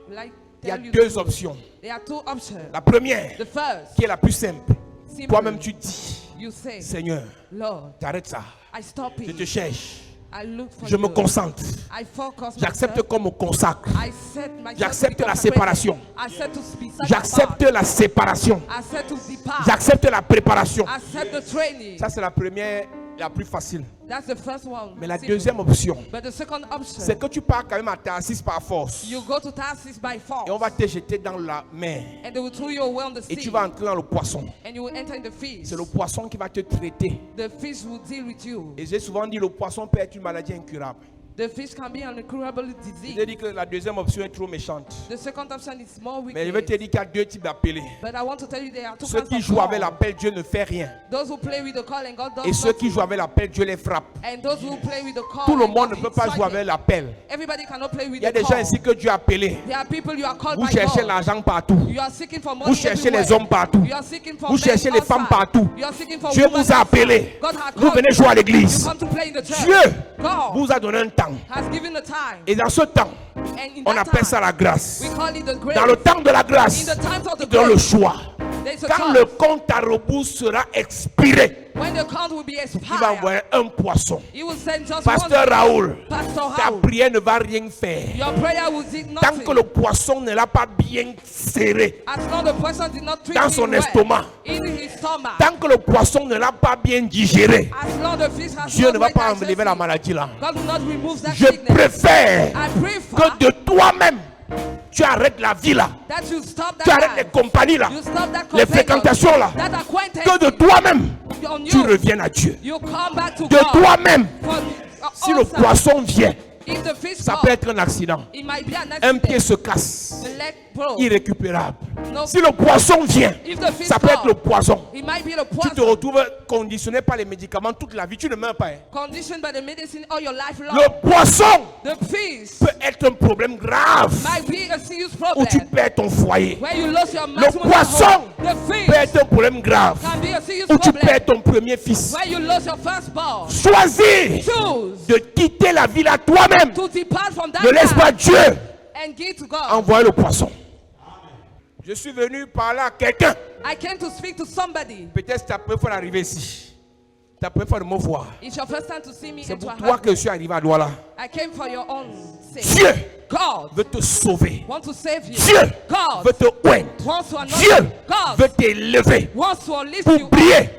Like Il y a tell you the deux truth. options. There are two options. La première, The first, qui est la plus simple. simply, Toi-même, tu dis, you say, Seigneur, Lord, t'arrêtes ça. I stop Je it. te cherche. I look for Je you. me concentre. I focus J'accepte myself. qu'on me consacre. I set myself J'accepte to be la consecrated. séparation. I set to be set J'accepte apart. la séparation. I set to depart. J'accepte la préparation. I set the training. Ça, c'est la première la plus facile. That's the first one. Mais la Simple. deuxième option, But the second option, c'est que tu pars quand même à Tarsis par force. you go to Tarsus by force. Et on va te jeter dans la mer. And they will throw you away on the Et sea. tu vas entrer dans le poisson. And you will enter in the fish. C'est le poisson qui va te traiter. The fish will deal with you. Et j'ai souvent dit, le poisson peut être une maladie incurable. The fish can be an incurable J'ai disease. dit que la deuxième option est trop méchante. The second option is more Mais je vais te wicked. dire qu'il y a deux types d'appelés. But I want to tell you there are two Ceux kinds qui of jouent avec call. l'appel, Dieu ne fait rien. Those who play with the call and God does Et ceux qui nothing. jouent avec l'appel, Dieu les frappe. And those who play with the call Tout le and monde ne God peut hits pas jouer target. avec l'appel. Everybody cannot play with Il y a the des gens call. ici que Dieu a appelés. There are people you are called Vous by cherchez God. l'argent partout. You are seeking for money Vous cherchez everywhere. les hommes partout. You are seeking for Vous men cherchez les femmes outside. partout. You are seeking for Dieu women vous a outside. appelé. God has Vous called venez you. jouer à You l'église. come to play in the church. Dieu God vous a donné un temps. has given the time. Et dans ce temps, And in on that appelle time, ça la grâce. we call it the grace. Dans le temps de la grâce, In the times of the il donne le grace, choix. there's a Quand choice. le compte à rebours sera expiré, When the count will be il va expired, envoyer un poisson. he will send just Pasteur one. Raoul, Pastor ta Howard, prière ne va rien faire. your prayer will do Tant nothing. que le poisson ne l'a pas bien serré. As long the person did not treat Dans him son well estomac. in his stomach. Tant que le poisson ne l'a pas bien digéré, As long the fish has Dieu not ne va well pas digested, enlever la maladie là. God will not remove that Je sickness. préfère I prefer que de toi-même, tu arrêtes la vie là. that you stop Tu that arrêtes les life. compagnies là. You stop that Les companion, fréquentations là. that acquaintance Que de toi-même, on tu you. reviennes à Dieu. You come back to De God. toi-même, For si le also, poisson vient, if the fish ça come, peut être un accident. it might be an Un pied accident. se casse, The leg broke. irrécupérable. No. Si le poisson vient, If the fish ça peut être come, le poison. it might be the Tu te poison. retrouves conditionné par les médicaments toute la vie, tu ne meurs pas. Hein. Conditioned by the medicine all your life long. Le poisson The fish peut être un problème grave might be a serious où problem. tu perds ton foyer. Where you lost your Le maximum poisson home. The fish peut être un problème grave can be a serious où tu problem. perds ton premier fils. Where you lost your firstborn. Choisis Choose de quitter la vie à toi-même. to depart from that Ne laisse pas life Dieu and give to God. envoyer le poisson. Je suis venu parler à quelqu'un. I came to speak to somebody. Peut-être c'est ta première fois d'arriver ici. Ta première fois de me voir. It's your first time to see me C'est and to pour have toi que me. je suis arrivé à Douala. I came for your own sake. Dieu God veut te sauver. wants to save you. Dieu God veut te oindre. wants to anoint Dieu you. God veut t'élever wants to lift pour you briller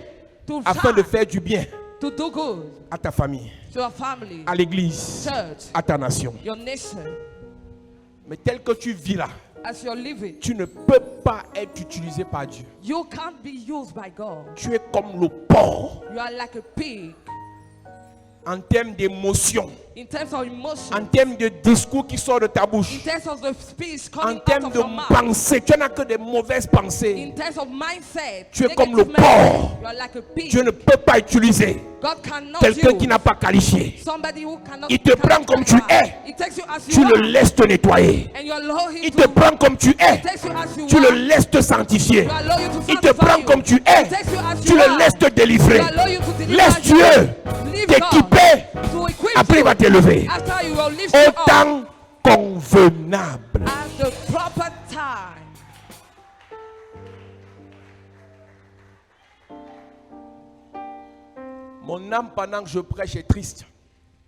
to afin de shine, faire du bien to do good à ta famille, to your family, à l'église, church, à ta nation. your nation. Mais tel que tu vis là, As you're living, tu ne peux pas être utilisé par Dieu. you can't be used by God. Tu es comme le porc You are like a pig en termes d'émotion, in terms of emotion, en termes de discours qui sort de ta in bouche, terms of the speech en coming out termes of de your mouth, pensée. Tu n'as que des mauvaises pensées. in terms of mindset. Tu es negative comme le mindset. porc. You are like a pig. Dieu ne peut pas utiliser God cannot quelqu'un use qui n'a pas qualifié. somebody who cannot. Il te cannot prend comme tu qualify. es. He takes you as Tu you le are, laisses te nettoyer. and you allow him Il to. te prend comme tu es. He takes you as you Tu are. le laisses te sanctifier. You allow you to Il te sanctify prend you. comme tu He es. takes you as Tu you le are. laisses te délivrer. You allow you to deliver Laisse you. Dieu Leave t'équiper. God to equip Après, il you. va t'élever. After you will lift you Au up temps convenable. at the proper time. Mon âme, pendant que je prêche, est triste.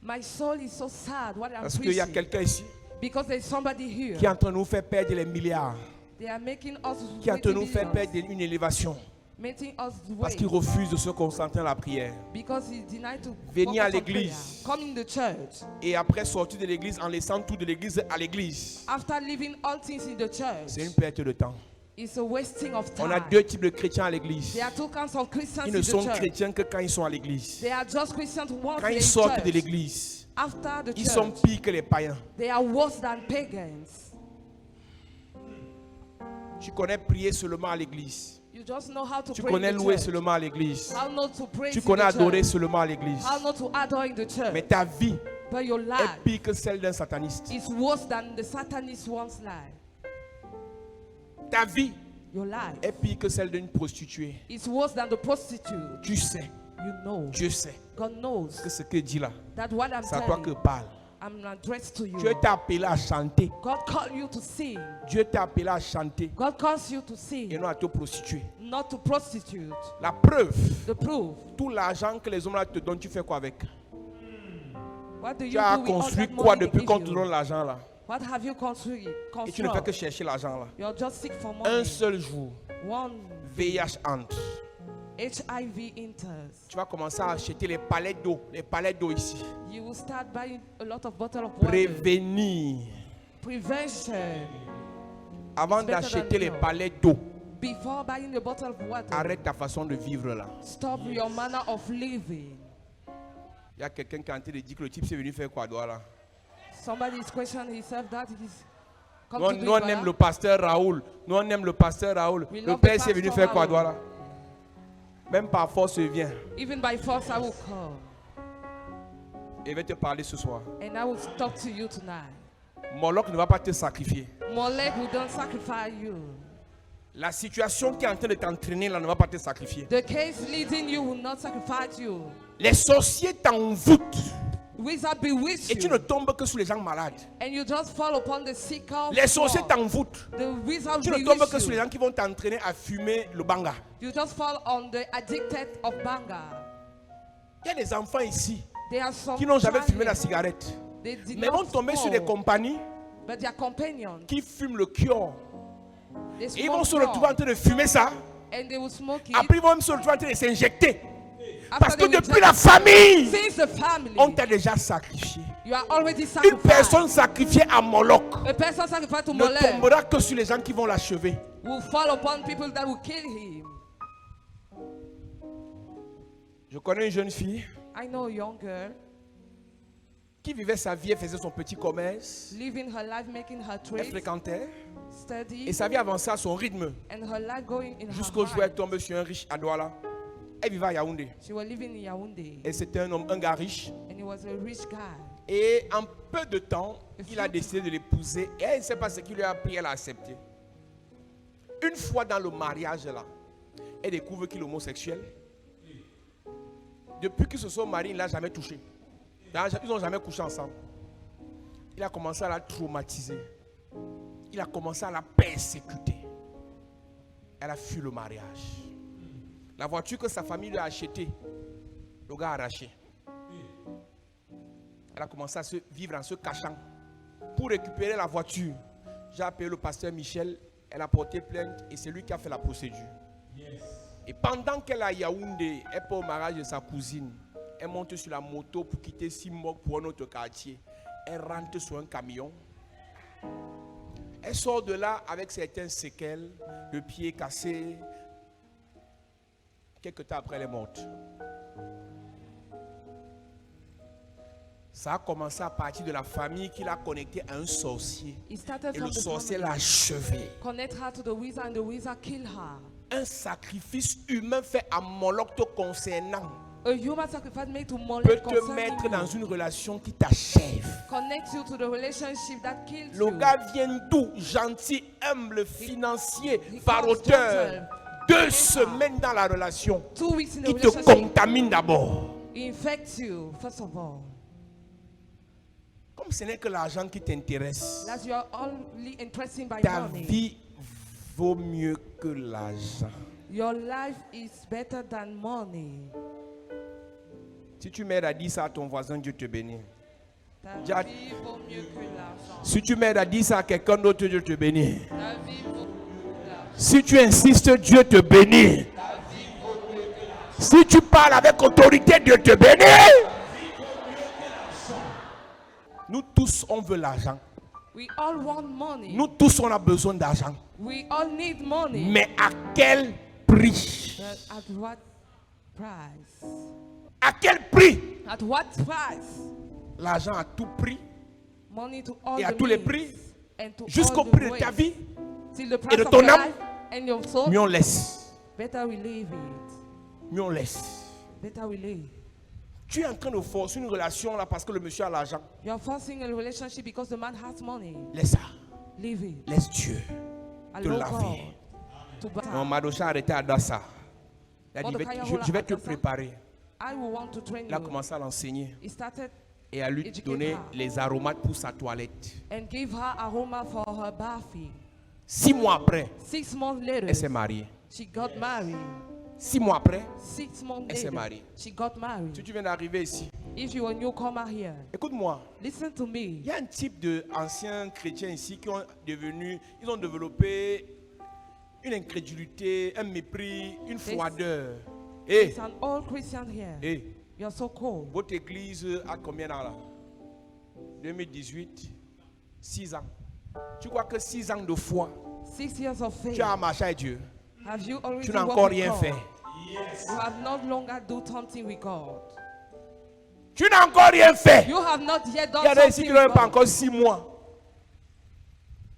My soul is so sad what I'm Parce qu'il y a preaching. quelqu'un ici Because there's somebody here. qui est en train de nous faire perdre les milliards. They are making us Qui est en train de nous faire millions, perdre une élévation. making us Parce wait qu'il refuse de se concentrer dans la prière. because he denied to Venir à focus on prayer. l'église. Come in the church. Et après sortir de l'église en laissant tout de l'église à l'église. After leaving all things in the C'est une church, perte de temps. it's a wasting of On a time. deux types de chrétiens à l'église. There are two kinds of Christians Ils in ne the sont church. chrétiens que quand ils sont à l'église. They are just Christians once Quand they're ils in sortent de church. l'église, After the ils sont church, pires que les païens. they are worse than pagans. Tu connais prier seulement à l'église. You just know how to Tu pray connais in the louer church. seulement à l'église. How not to praise Tu in connais the adorer church. seulement à l'église. How not to adore in the church. Mais ta vie But your est life pire que celle d'un sataniste. is worse than the Satanist one's life. Ta vie Your life est pire que celle d'une prostituée. is worse than the prostitute. Tu sais, You know. Dieu sait God knows que ce que dit là, that what I'm c'est à toi telling que you, parle. I'm addressed to you. Dieu t'a appelé à chanter. God called you to sing. Dieu t'a appelé à chanter God calls you to et sing, non à te prostituer. not to prostitute. La preuve, The proof. tout l'argent que les hommes là te donnent, tu fais quoi avec? What do Tu you as do with all construit that quoi money they depuis give qu'on te you? donne l'argent là? What have you constructed? Et tu ne fais que chercher l'argent là. You're just sick for Un money. seul jour, One VIH entre. HIV enters. Tu vas commencer à acheter les palais d'eau ici. You will start buying a lot of bottles of water. Prévenir. Prevention. Avant It's better d'acheter than les cure. palais d'eau, Before buying a bottle of water, arrête ta façon de vivre là. stop your manner of living. Il y a quelqu'un qui est en train de dire que le type c'est venu faire quoi là. Somebody is questioning himself that he's come Nous, to do nous on it, aime le pasteur Raoul. Nous on aime le pasteur Raoul. We Le love père the c'est venu pastor faire quoi Raoul. là. Même par force il vient. Even by force I will come. Et il va te parler ce soir. And I will talk to you tonight. Moloch ne va pas te sacrifier. Molech will don't sacrifice you. La situation qui est en train de t'entraîner là ne va pas te sacrifier. The case leading you will not sacrifice you. Les sorciers t'envoûtent. Wizard bewitch Et tu you. ne tombes que sur les gens malades. And you just fall upon the sick of Les sorciers God. t'envoûtent. The wizard Tu ne tombes que bewitch sur les you. gens qui vont t'entraîner à fumer le banga. You just fall on the addicted of banga. Il y a des enfants ici There are some qui n'ont jamais child fumé la here. cigarette. They did Mais not vont tomber sur des smoke, compagnies but their companions, qui fument le cure. they Et ils vont smoke se retrouver en more, train de fumer ça. and they will smoke it. Après, ils vont même se retrouver en train de s'injecter. After Parce que they will depuis take la it. famille, Since the family, on t'a déjà sacrifié. you are already Une sacrificed. personne sacrifiée à Moloch A person sacrificed to ne Molech tombera que sur les gens qui vont l'achever. will fall upon people that will kill him. Je connais une jeune fille I know a young girl qui vivait sa vie, elle faisait son petit commerce, living her life, making her elle trade, fréquentait, study, et sa vie avançait à son rythme and her life going in jusqu'au her jour où elle mind. tombe sur un riche à Douala. Elle vivait à Yaoundé. She was living in Yaoundé, Et c'était un gars riche. and he was a rich guy. Et en peu de temps, il a décidé de l'épouser. Et elle ne sait pas ce qu'il lui a pris, elle a accepté. Une fois dans le mariage, là, elle découvre qu'il est homosexuel. Depuis qu'ils se sont mariés, il ne l'a jamais touché. Ils n'ont jamais couché ensemble. Il a commencé à la traumatiser. Il a commencé à la persécuter. Elle a fui le mariage. La voiture que sa famille lui a achetée, le gars a arraché. Elle a commencé à se vivre en se cachant. Pour récupérer la voiture, j'ai appelé le pasteur Michel. Elle a porté plainte et c'est lui qui a fait la procédure. Et pendant qu'elle est à Yaoundé, elle est au mariage de sa cousine. Elle monte sur la moto pour quitter Simok pour un autre quartier. Elle rentre sur un camion. Elle sort de là avec certaines séquelles, le pied cassé. Quelques temps après, elle est morte. Ça a commencé à partir de la famille qui l'a connecté à un sorcier. It started Et from le the sorcier family. l'a achevé. Connect her to the wizard, and the wizard kill her. Un sacrifice humain fait à Moloch te concernant A human sacrifice made to peut Molech te concerning mettre you. dans une relation qui t'achève. Connect you to the relationship that kills Le you. gars vient d'où? Gentil, humble, financier, he faroteur. comes 2 semaines dans la relation. 2 weeks in the Il te relationship, contamine d'abord. he infects you, first of all. Comme ce n'est que l'argent qui t'intéresse, As you are only interested by ta money, vie vaut mieux que l'argent. your life is better than money. Si tu m'aides à dire ça à ton voisin, Dieu te bénit. Ta Jack. vie vaut mieux que l'argent. Si tu m'aides à dire ça à quelqu'un d'autre, Dieu te bénit. Ta vie vaut mieux que l'argent. Si tu insistes, Dieu te bénit. Si tu parles avec autorité, Dieu te bénit. Nous tous, on veut l'argent. We all want money. Nous tous, on a besoin d'argent. We all need money. Mais à quel prix? But at what price? À quel prix? At what price? L'argent à tout prix, Money to all et à the tous les means prix, and to jusqu'au all the prix de ta ways. vie, Till the price de of ton your âme. life and your soul. mieux on laisse. Better we leave it. Mieux on laisse. Better we leave. Tu es en train de forcer une relation là parce que le monsieur a l'argent. You are forcing a relationship because the man has money. Laisse ça. Leave it. Laisse Dieu te Allow laver. God to Non, buy. Madosha a arrêté à Dassa. Il a dit, Mordecai je vais te Adassa. préparer. I will want to train Il a you. commencé à l'enseigner He started et à lui Educate donner her. les aromates pour sa toilette. and gave her aroma for her bathing. 6 mois après, 6 months later, elle s'est mariée. she got married. 6 mois après, 6 months Elle s'est later, mariée. she got married. si tu viens d'arriver ici, If you are a newcomer here, écoute-moi. listen to me. Il y a un type d'anciens chrétiens ici qui ont ils ont développé une incrédulité, un mépris, une froideur. Eh, It's an old Christian here. eh, You're so cold. votre église a combien d'ans là? 2018, 6 ans. Tu crois que 6 ans de foi, 6 years of faith. tu as marché avec Dieu? Have you already Tu n'as walked encore with rien God? fait. You have not longer done something with God. Tu n'as encore rien fait. You have not yet Il done y a des ici something qui n'ont with pas God. encore 6 mois.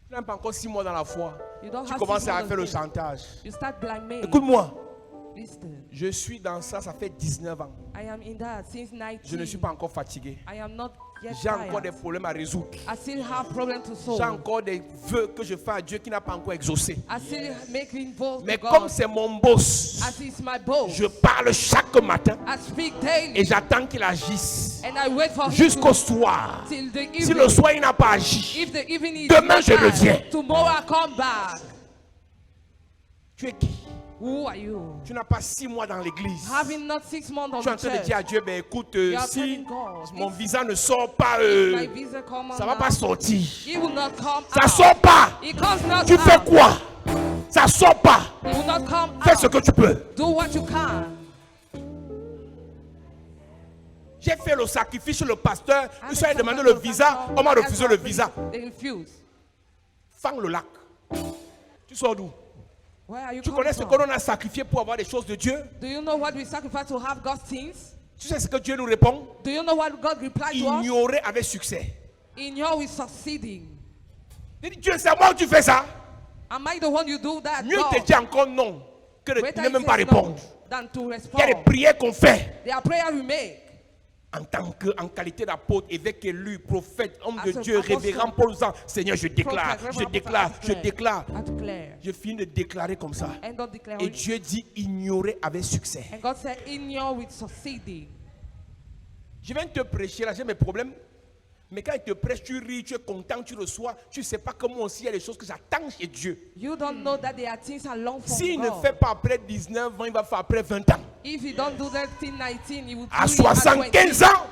Tu n'as pas encore 6 mois dans la foi. You don't Tu have commences 6 à months faire le of faith. chantage. You start blackmailing. Écoute-moi, Listen, je suis dans ça, ça fait 19 ans. I am in that since 19. Je ne suis pas encore fatigué. I am not yet J'ai encore des tired. problèmes à résoudre. I still have problems to solve. J'ai encore des vœux que je fais à Dieu qui n'a pas encore exaucé. I still making vows Mais to comme God. c'est mon boss, As is my boss. je parle chaque matin I speak daily. et j'attends qu'il agisse And I wait for him jusqu'au to, soir. till the Si evening. le soir il n'a pas agi, If the evening is demain not je time, reviens. tomorrow I come back. tu es qui? Who are you? Tu n'as pas 6 mois dans l'église. Having not 6 months on Tu es en the train de church, dire à Dieu, ben écoute, are si telling God, mon if visa ne sort pas, my visa come ça va out pas now, sortir. it will not come Ça out. sort pas. It comes not Tu fais out. quoi? Ça sort pas. It will not come Fais ce out. que tu peux. Do what you can. J'ai fait le sacrifice chez le pasteur. I Il s'est made demandé some le kind of visa. sacrifice. On m'a Ask refusé for le free. visa. They refuse. Fang le lac. Tu sors d'où? Where are you Tu coming connais ce from? que l'on a sacrifié pour avoir des choses de Dieu? Do you know what we sacrifice to have God's things? Tu sais ce que Dieu nous répond? Do you know what God replied to us? Ignorer avec succès. In your is succeeding. Il dit, Dieu, c'est à moi que tu fais ça. Am I the one you do that? Mieux God? te dire encore non que de Better ne it même pas says répondre. no than to Il y a respond. des prières qu'on fait There are prayers we make. en qualité d'apôtre, évêque élu, prophète, homme de As a Dieu, apostle, révérend Paul disant, Seigneur, je déclare, Prophet, je reverend déclare, apostle, je I déclare. declare. Je finis de déclarer comme ça. And don't declare Et it. Dieu dit ignorer avec succès. And God said, in your with succeeding. Je viens te prêcher là, j'ai mes problèmes. Mais quand il te prêche, tu ris, tu es content, tu reçois. Tu ne sais pas comment aussi il y a des choses que j'attends chez Dieu. You don't know that there are things I long for S'il ne God. fait pas après 19 ans, il va faire après 20 ans. If you don't do that thing 19, you will À do it at 75 20. ans,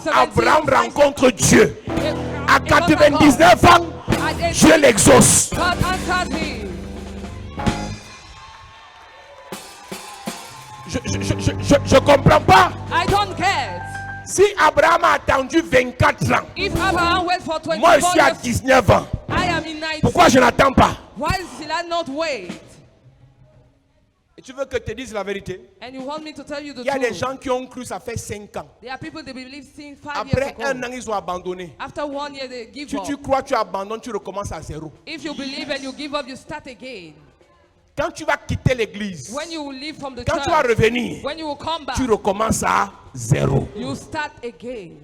17, Abraham rencontre Dieu. À Abraham 99 ans, At 80, Dieu l'exauce. God answered him. Je comprends pas. I don't get. Si Abraham a attendu 24 ans, If Abraham wait for 24 moi je suis à years, 19 ans. I am in 19. Pourquoi je n'attends pas? Why should I not wait? Et tu veux que je te dise la vérité? And you want me to tell you the Il y a des truth? gens qui ont cru ça fait 5 ans. There are people that believe since 5 Après years un ago. an, ils ont abandonné. After 1 year, they give Si up. tu crois, tu abandonnes, tu recommences à zéro. If you believe and you give up, you start again. Quand tu vas quitter l'église, When you will leave from the quand tu vas church, revenir, when you will come back, tu recommences à zéro. you start again.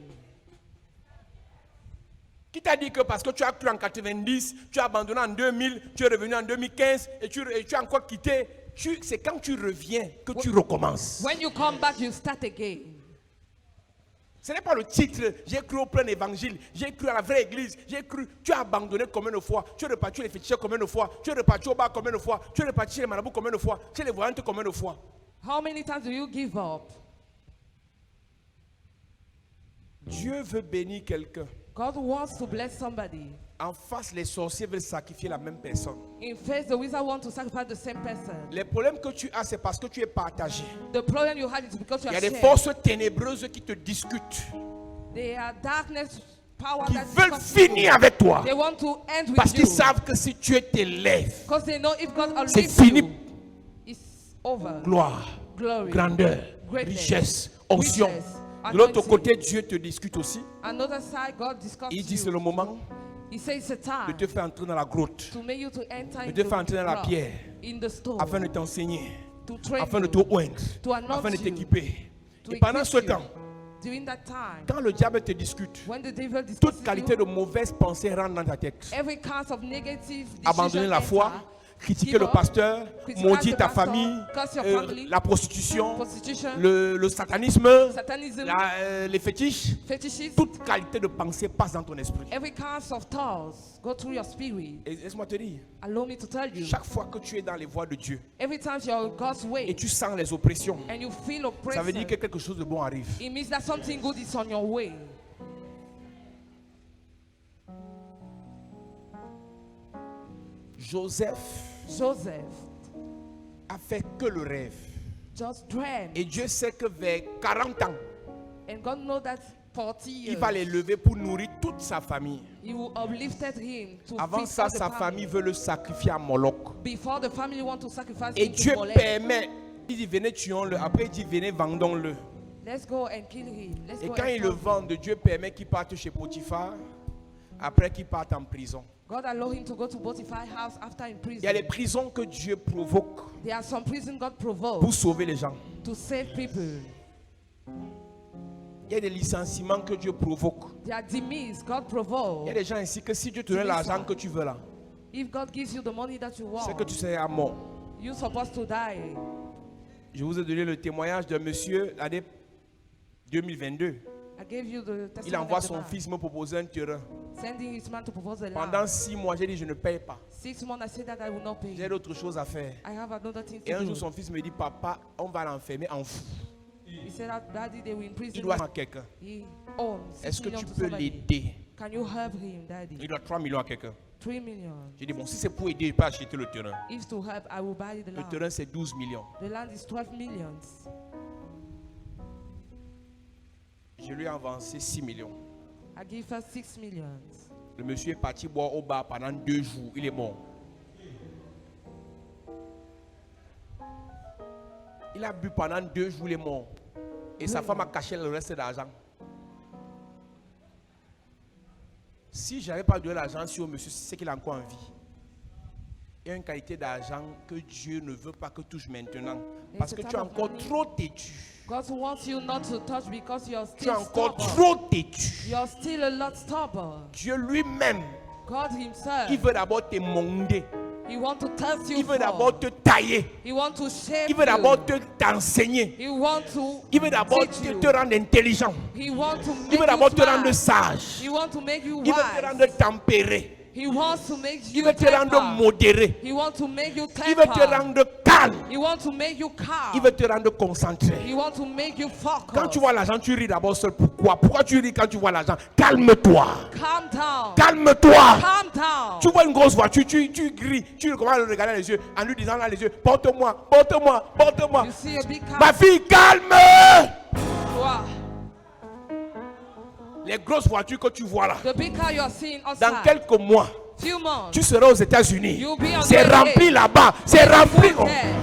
Qui t'a dit que parce que tu as cru en 90, tu as abandonné en 2000, tu es revenu en 2015 et tu as encore quitté? C'est quand tu reviens que tu recommences. When you come back, you start again. Ce n'est pas le titre, j'ai cru au plein évangile, j'ai cru à la vraie église, j'ai cru. Tu as abandonné combien de fois? Tu es reparti chez les féticheurs combien de fois? Tu es reparti au bar combien de fois? Tu es reparti chez les marabouts combien de fois? Chez les voyantes combien de fois? How many times do you give up? Dieu veut bénir quelqu'un. God wants to bless somebody. En face, les sorciers veulent sacrifier la même personne. In face, the wizard wants to sacrifice the same person. Les problèmes que tu as, c'est parce que tu es partagé. The problem you have is because you Il y are a des shared. forces ténébreuses qui te discutent, They are darkness power qui that veulent discuss finir you. avec toi. They want to end with Parce you. qu'ils savent que si tu t'élèves, Because they know if God c'est uplifts fini. you, it's over. Gloire, Glory, grandeur, greatness, richesse, onction. riches, De l'autre anointing. côté, Dieu te discute aussi. Another side, God discusses Il dit c'est you. le moment He says it's a de time te faire entrer dans la grotte, to make you to enter de te into faire entrer dans la rock, pierre, in the stone, afin de t'enseigner, to train afin de you, te oindre, to anoint afin de you, t'équiper. to Et pendant equip ce you. temps, During that time, quand le diable te discute, when the devil discusses toute qualité de you, mauvaise pensée rentre dans ta tête. every kind of negative Abandonner decision la foi, enter, critiquer give le up, pasteur, criticize maudire the ta pastor, famille, curse your family, la prostitution, prostitution, le satanisme, satanism, les fétiches. fetishes, Toute qualité de pensée passe dans ton esprit. every kind of thoughts go through your spirit. Et laisse-moi te dire, Allow me to tell you, chaque fois que tu es dans les voies de Dieu every time you're God's et way tu sens les oppressions, and you feel ça veut dire oppressed, que quelque chose de bon arrive. it means that something good is on your way. Joseph Joseph a fait que le rêve. just dreamt. Et Dieu sait que vers 40 ans, And God knows that 40 il years, va les lever pour nourrir toute sa famille. He will have lifted him to Avant feed ça, all the sa famille veut le sacrifier à Moloch. Before the family want to sacrifice Et him Dieu to Molech. permet. Il dit venez tuons-le. Après il dit venez vendons-le. Let's go and kill him. Let's Et go quand and ils le kill him. vendent, Dieu permet qu'il parte chez Potiphar. Après qu'il parte en prison. God allow him to go to Potiphar's house after in Il y a les prison. prisons que Dieu provoque There are some prison God pour provoked sauver les gens. to save people. Il y a des licenciements que Dieu provoque. There are demise God Il y a provoked. des gens ici que si Dieu te donne l'argent que tu veux là, If God gives you the money that you c'est que want, tu seras mort. you're supposed to die. Je vous ai donné le témoignage d'un monsieur l'année 2022. I gave you the Il testimony envoie of the son man, fils me proposer un terrain. sending his man to propose a Pendant land. 6 mois, j'ai dit je ne paye pas. 6 months I said that I will not pay. J'ai d'autres choses à faire. I have another thing Et un to jour, do. son fils me dit papa, on va l'enfermer en fou. He said that daddy they will Il imprison doit him. à quelqu'un. He owns 6 Est-ce que million tu to peux somebody. l'aider? Can you help him, daddy? Il doit 3 millions à quelqu'un. 3 million. J'ai dit bon, si c'est pour aider, je peux acheter le terrain. If to help, I will buy the Le land. terrain, c'est 12 millions. The land is 12 millions. Je lui ai avancé 6 millions. I give her 6 millions. Le monsieur est parti boire au bar pendant 2 jours. Il est mort. Il a bu pendant 2 jours, il est mort. Et sa femme a caché le reste de l'argent. Si je n'avais pas donné l'argent sur monsieur, c'est qu'il a encore en vie. Il y a une qualité d'argent que Dieu ne veut pas que touche maintenant. Parce que tu es encore trop têtu. God wants you not to touch because you're Tu es still encore stubborn. trop têtu. You're still a lot stubborn. Dieu lui-même, God himself, il veut d'abord te monder. he wants to test you Il veut for. d'abord te tailler. He wants to shape Il veut you. d'abord t'enseigner. He wants to Il veut d'abord teach you. te rendre intelligent. He wants to Il make veut d'abord you te rendre smart. sage. He wants to make you Il veut te rendre wise. tempéré. He wants to make Il you veut te rendre temper. modéré. He wants to make you Il veut te temper. rendre calme. He wants to make you calm. Il veut te rendre concentré. He wants to make you focus. Quand tu vois l'argent, tu ris d'abord seul. Pourquoi? Pourquoi tu ris quand tu vois l'argent? Calme-toi. Calm down. Calme-toi. Calm down. Tu vois une grosse voiture, tu grilles, tu commences à le regarder dans les yeux en lui disant dans les yeux, porte-moi, porte-moi, porte-moi. You see a big car. Ma fille, calme. Wow. Les grosses voitures que tu vois là, The big car you're seeing dans outside. quelques mois, Few months. tu seras aux États-Unis. You'll be on C'est your rempli way. là-bas. C'est rempli. Oh. There.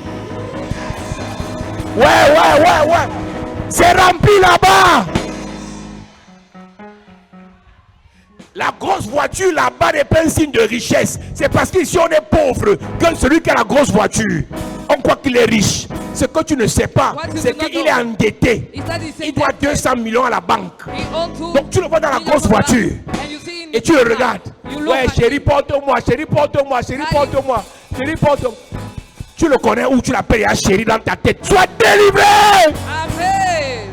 Ouais. C'est rempli là-bas. La grosse voiture là-bas n'est pas un signe de richesse. C'est parce qu'ici on est pauvre que celui qui a la grosse voiture, on croit qu'il est riche. Ce que tu ne sais pas, What you c'est do not qu'il know. est endetté. He said he's Il doit 200 millions à la banque. He owed 2 Donc tu le vois dans la million grosse dollars. voiture. And you see in Et the tu le car. regardes. You look Ouais, at chérie, it. porte-moi, chérie, porte-moi, chérie, Nice. porte-moi, chérie, porte-moi. Tu le connais ou tu l'appelles à chérie dans ta tête. Sois délivré. Amen.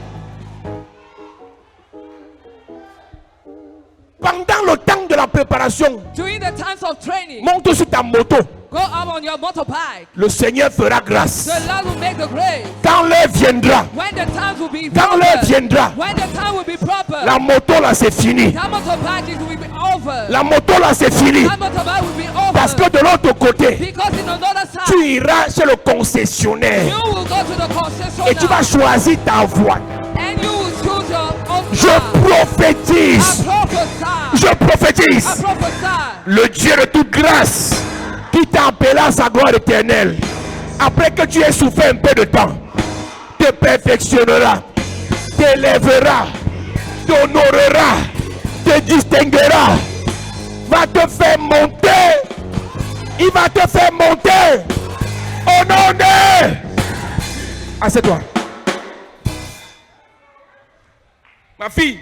Pendant le temps de la préparation, During the times of training, monte sur ta moto. go up on your motorbike. Le Seigneur fera grâce. The Lord will make the grace. Quand l'heure viendra, When the time will be quand l'heure proper. viendra, When the time will be proper. la moto là c'est fini. That motorbike it will be over. La moto là c'est fini. That motorbike will be over. Parce que de l'autre côté, Because in another side, tu iras chez le concessionnaire you will go to the concession et tu vas choisir ta voie. and you will choose your own Je car. prophétise. I prophesy. Je prophétise. I prophesy. Le Dieu de toute grâce qui t'a appelé à sa gloire éternelle, après que tu aies souffert un peu de temps, te perfectionnera, t'élèvera, t'honorera, te distinguera, va te faire monter. Il va te faire monter au nom de... Assieds-toi. Ma fille,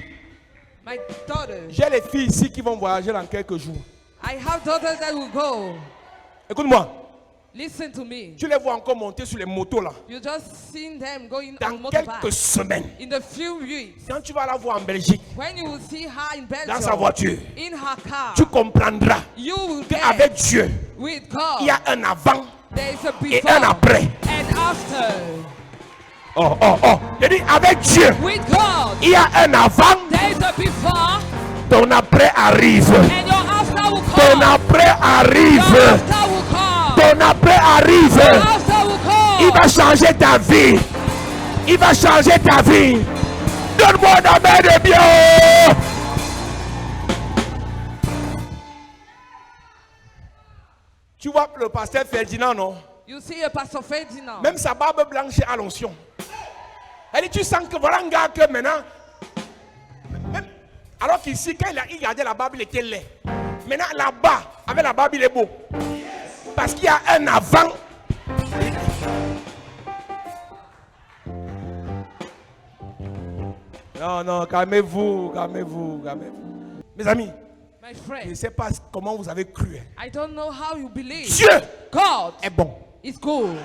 My daughter, j'ai les filles ici qui vont voyager dans quelques jours. I have daughters that will go. Écoute-moi, Listen to me. tu les vois encore monter sur les motos là. You just seen them going Dans on quelques motorbike. semaines, In the few weeks, quand tu vas la voir en Belgique, when you will see her in Belgium, dans sa voiture, in her car, tu comprendras you will qu'avec get Dieu, with God. il y a un avant There is a et before un après. and after. Oh. Je dis avec Dieu, With God, il y a un avant, there is a before ton après arrive. and your after will Ton come. après Your arrive. after will come. Ton après arrive. Your after will come. Il va changer ta vie. Il va changer ta vie. Donne-moi un amen de bien. Tu vois le pasteur Ferdinand, non? You see a Pastor Ferdinand. Même sa barbe blanche à l'onction. Elle dit, tu sens que voilà un gars que maintenant, même, alors qu'ici, quand il gardait la barbe, il était laid. Maintenant, là-bas, avec la barbe, il est beau. Parce qu'il y a un avant. Non, non, calmez-vous, calmez-vous, calmez-vous. Mes amis, My je friend, ne sais pas comment vous avez cru. I don't know how you believe. Dieu God est bon. is good.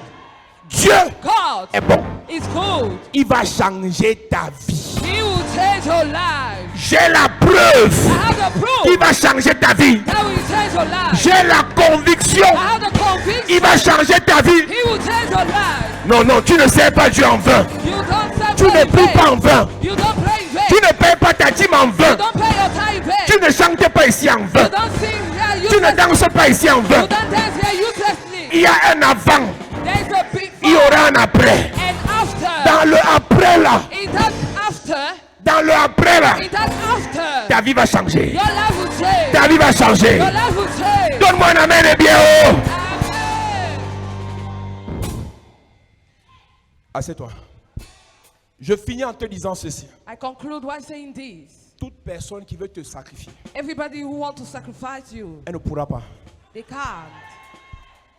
Dieu God est bon. is good. Il va changer ta vie. He will change your life. J'ai la preuve I have the proof qu'il va changer ta vie. that will change your life. J'ai la conviction I have the conviction qu'il va changer ta vie. He will change your life. Non, non, tu ne sais pas Dieu en vain. You don't serve Tu God ne in pries pas en vain. vain. You don't pray in vain. Tu ne payes pas ta dîme en vain. You don't pay your time in vain. Tu ne chantes pas ici en You vain. don't sing here Tu ne uselessly. danses pas ici en You vain. don't dance here uselessly. Il y a un avant. There is a Il y before aura un après. and after. Dans le après là. In that after, Dans le après là. in that after, Ta vie va changer. your life will change. Ta vie va changer. Your life will change. Donne-moi un amen et bien haut. Amen. Assieds-toi. Je finis en te disant ceci. I conclude by saying this. Toute personne qui veut te sacrifier, Everybody who wants to sacrifice you, elle ne pourra pas. they can't.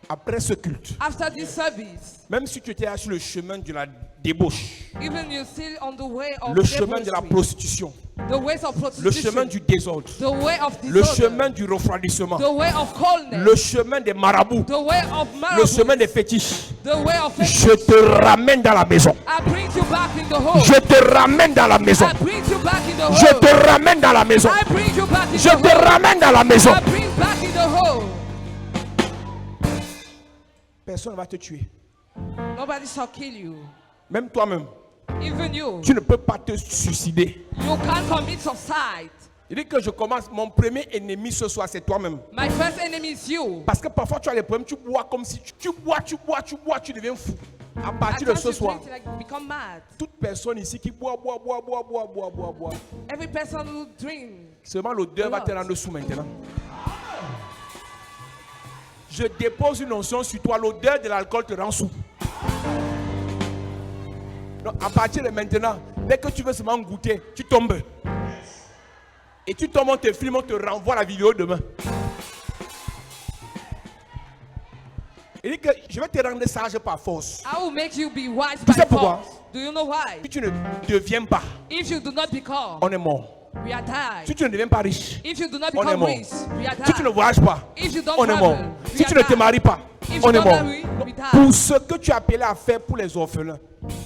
Après ce culte, After this service, même si tu étais sur le chemin de la débauche, even you're still on the way of le chemin de la debauchery, prostitution, the ways of le prostitution, chemin du désordre, the way of le disorder, chemin du refroidissement, the way of coldness, le chemin des marabouts, the way of le marriage, chemin des fétiches, the way of je te ramène dans la maison. I bring you back in the home. Je te ramène dans la maison. I bring you back in the Je home. te ramène dans la maison. I bring you back in Je the te home. ramène dans la maison. I bring back in the home. Personne ne va te tuer. Nobody shall kill you. Même toi-même, Even you. tu ne peux pas te suicider. You can't commit suicide. Il dit que je commence, mon premier ennemi ce soir, c'est toi-même. My first enemy is you. Parce que parfois tu as des problèmes, tu bois comme si tu bois, tu deviens fou. À partir de At ce times you soir, drink till I become mad. toute personne ici qui boit, Every person who drinks. seulement l'odeur va te rendre sous maintenant. Je dépose une onction sur toi, l'odeur de l'alcool te rend sous. Donc, à partir de maintenant, dès que tu veux seulement goûter, tu tombes. Et tu tombes, on te filme, on te renvoie la vidéo demain. Il dit que je vais te rendre sage par force. I will make you be wise Tu by sais pourquoi? force. Do you know why? Si tu ne deviens pas, If you do not become, on est mort. we are Si died. tu ne deviens pas riche, If you do not on est become mort. rich, we are Si tu ne died. voyages pas, If you don't on est mort. travel, we Si are tu ne te died. maries pas, If on you est don't mort. marry, we die. Pour ce que tu as appelé à faire pour les orphelins,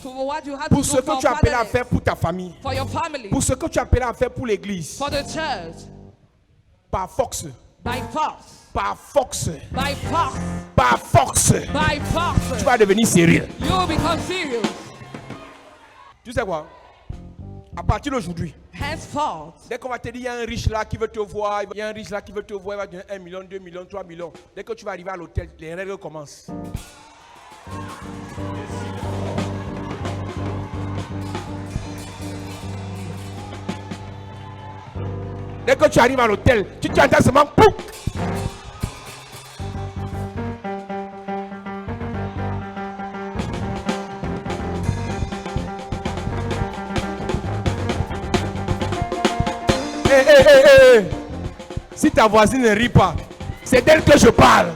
To what you have to pour do ce que for tu as appelé à fatherless, faire pour ta famille, for your family, pour ce que tu as appelé à faire pour l'église, for the church, par force, by force, par force, by force, par force, by force, tu vas devenir sérieux. you will become serious. Tu sais quoi? À partir d'aujourd'hui, Henceforth, dès qu'on va te dire, il y a un riche là qui veut te voir, il y a un riche là qui veut te voir, il va te donner 1 million, 2 millions, 3 millions. Dès que tu vas arriver à l'hôtel, les règles commencent. Dès que tu arrives à l'hôtel, tu entends seulement pouk. Hey. Si ta voisine ne rit pas, c'est d'elle que je parle.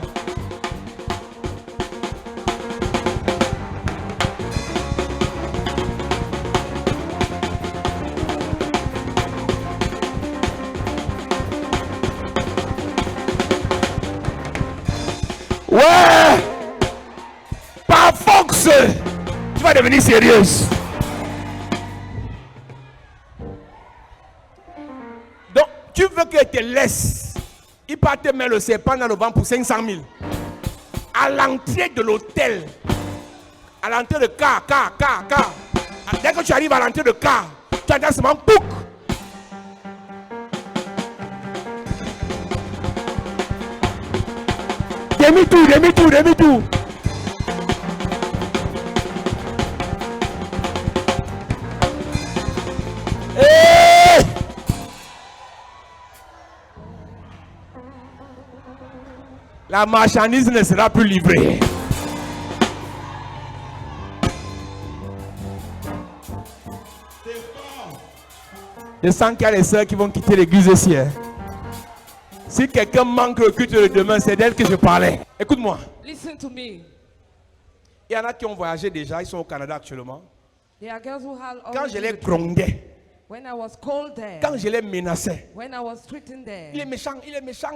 Ouais, par force, tu vas devenir sérieuse. Donc, tu veux qu'elle te laisse. Il part te mettre le serpent dans le ventre pour 500 000. À l'entrée de l'hôtel, à l'entrée de car. Dès que tu arrives à l'entrée de car, tu entends seulement pouc. Demi-tour. La marchandise ne sera plus livrée. Je sens qu'il y a des sœurs qui vont quitter l'église ici. Hein. Si quelqu'un manque le culte de demain, c'est d'elle que je parlais. Écoute-moi. Listen to me. Il y en a qui ont voyagé déjà, ils sont au Canada actuellement. There are girls who have Quand je already les returned. grondais, When I was called there, quand je les menaçais, when I was treating there, il est méchant,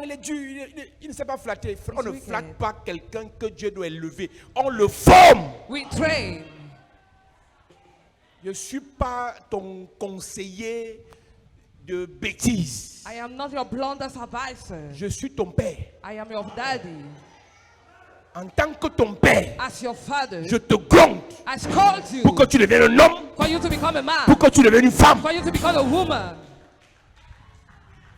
il est dur, il ne sait pas flatter. On ne wicked. flatte pas quelqu'un que Dieu doit élever. On le forme. we train. Je ne suis pas ton conseiller de bêtises. I am not your blunders advisor. Je suis ton père. I am your daddy. En tant que ton père, As your father, je te gronde I called you pour que tu deviennes un homme, for you to become a man, pour que tu deviennes une femme. for you to become a woman.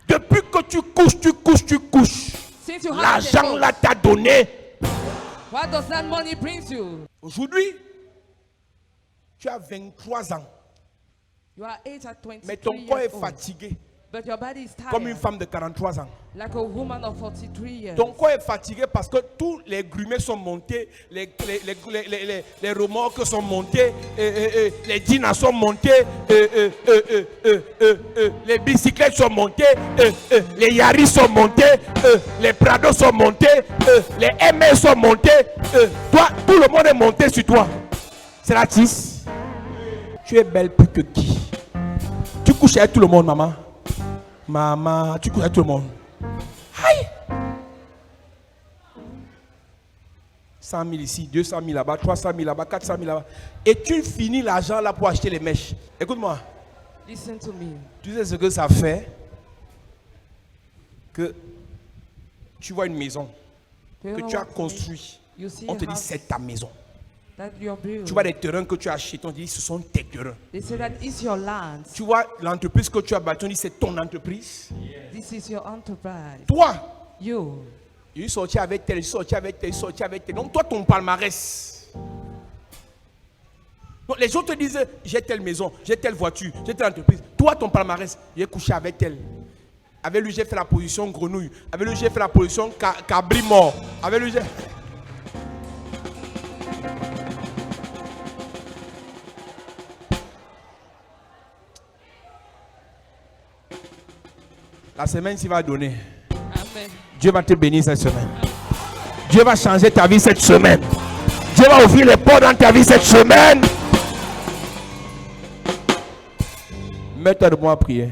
Depuis que tu couches, Since you have l'argent là t'a donné. what does that money bring you? Aujourd'hui, tu as 23 ans, You are 8 at 23 mais ton corps years est old, fatigué, but your body is tired, comme une femme de 43 ans. like a woman of 43 years. Ton corps est fatigué parce que tous les grumets sont montés, les remorques sont montés, les dinas sont montés, les bicyclettes sont montées, les Yaris sont montés, les Prados sont montés, les MS sont montés. Toi, tout le monde est monté sur toi. C'est la tisse. Tu es belle plus que qui? Tu couches avec tout le monde, maman. Maman, tu couches avec tout le monde. Aïe! 100 000 ici, 200 000 là-bas, 300 000 là-bas, 400 000 là-bas. Et tu finis l'argent là pour acheter les mèches. Écoute-moi. Listen to me. Tu sais ce que ça fait? Que tu vois une maison Do you que know tu as what to me? construite. You see On a te dit house c'est ta maison. that you're building. Tu vois des terrains que tu as achetés, on te dit ce sont tes terrains. They say that is your land. Tu vois l'entreprise que tu as bâtie, on dit c'est ton entreprise. This is your enterprise. Toi, You. il est sorti avec tel, il est sorti avec tel, il est sorti avec tel. Donc toi, ton palmarès. Donc les gens te disent, j'ai telle maison, j'ai telle voiture, j'ai telle entreprise. Toi, ton palmarès, j'ai couché avec tel. Avec lui, j'ai fait la position grenouille. Avec lui, j'ai fait la position cabri mort. Avec lui, j'ai... La semaine s'il va donner. Amen. Dieu va te bénir cette semaine. Dieu va changer ta vie cette semaine. Dieu va ouvrir les portes dans ta vie cette semaine. Mets-toi de moi à prier.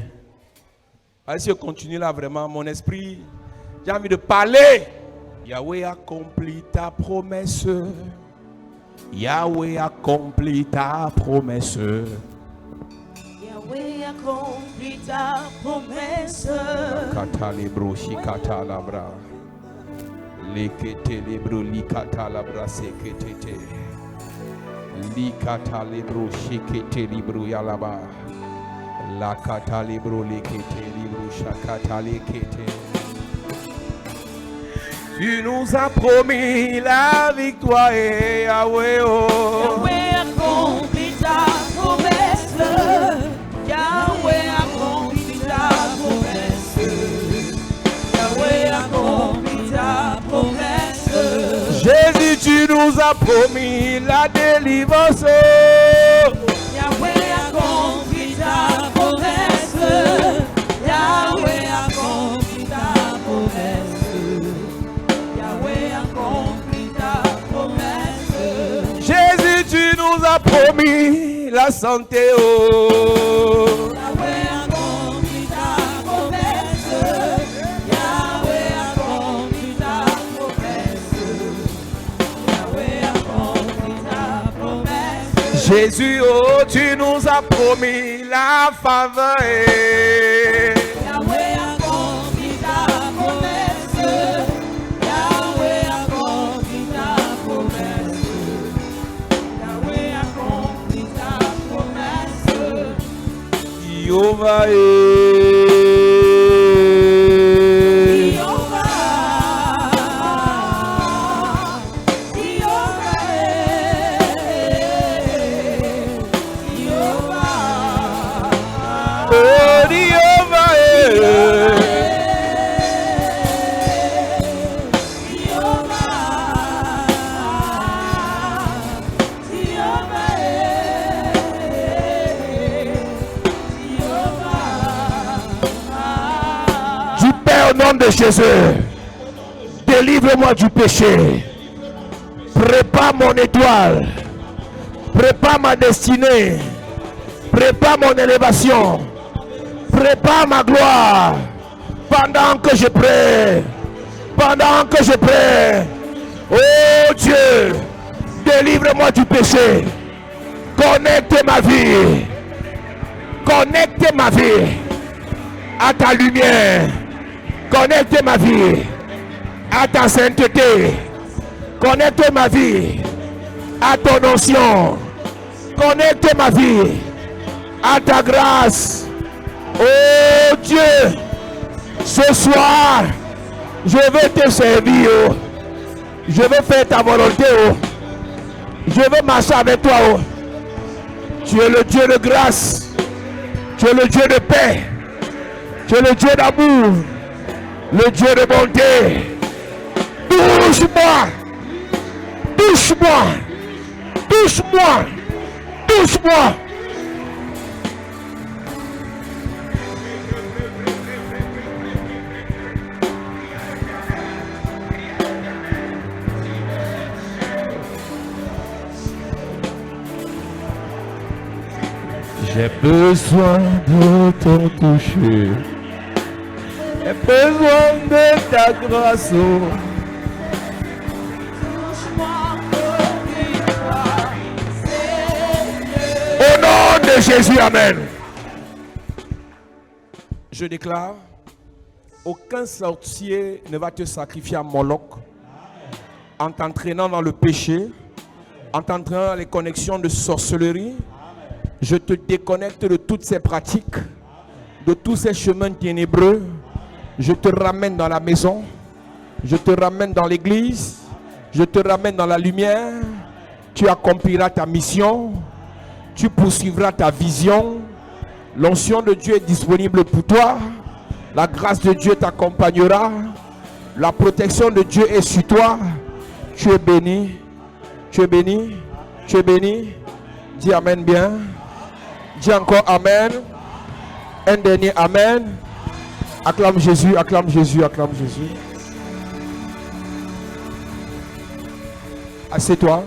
Allez, si je continue là vraiment, mon esprit, j'ai envie de parler. Yahweh accomplit ta promesse. Yahweh accomplit ta promesse. Yahweh accomplit ta promesse. Katalebro shikatalabra. Leketelebro likatalabra seketete. Likatalebro shiketelebro yalaba. La katalebro leketelebro shakatalekete. Tu nous as promis la victoire, Yahweh. Oh. Yahweh accomplit ta promesse. Yahweh accomplit ta promesse. Yahweh accomplit ta promesse. Jésus, tu nous as promis la délivrance. Yahweh accomplit ta promesse. Yahweh accomplit ta promesse. Yahweh accomplit ta promesse. Jésus, tu nous as promis la santé. Oh. Yahweh accomplit ta promesse. Yahweh accomplit ta promesse. Yahweh accomplit ta promesse. Jésus, oh, tu nous as promis la faveur. Yahweh accomplit ta promesse. Yahweh accomplit ta promesse. Yahweh accomplit ta promesse. Jéhovah de Jésus, délivre-moi du péché. Prépare mon étoile. Prépare ma destinée. Prépare mon élévation. Prépare ma gloire. Pendant que je prie. Pendant que je prie. Oh Dieu, délivre-moi du péché. Connecte ma vie. Connecte ma vie à ta lumière. Connecte ma vie à ta sainteté. Connecte ma vie à ton onction. Connecte ma vie à ta grâce. Oh Dieu, ce soir, je veux te servir. Je veux faire ta volonté. Je veux marcher avec toi. Tu es le Dieu de grâce. Tu es le Dieu de paix. Tu es le Dieu d'amour. Le Dieu de bonté. Touche-moi. Touche-moi. Touche-moi. Touche-moi. J'ai besoin de ton toucher. J'ai besoin de ta grâce. Au nom de Jésus, amen. Je déclare, aucun sorcier ne va te sacrifier à Moloch en t'entraînant dans le péché, en t'entraînant dans les connexions de sorcellerie. Je te déconnecte de toutes ces pratiques, de tous ces chemins ténébreux. Je te ramène dans la maison, je te ramène dans l'église, je te ramène dans la lumière. Tu accompliras ta mission, tu poursuivras ta vision. L'onction de Dieu est disponible pour toi. La grâce de Dieu t'accompagnera. La protection de Dieu est sur toi. Tu es béni, tu es béni, tu es béni. Dis amen bien. Dis encore amen. Un dernier amen. Acclame Jésus, acclame Jésus, acclame Jésus. Assieds-toi.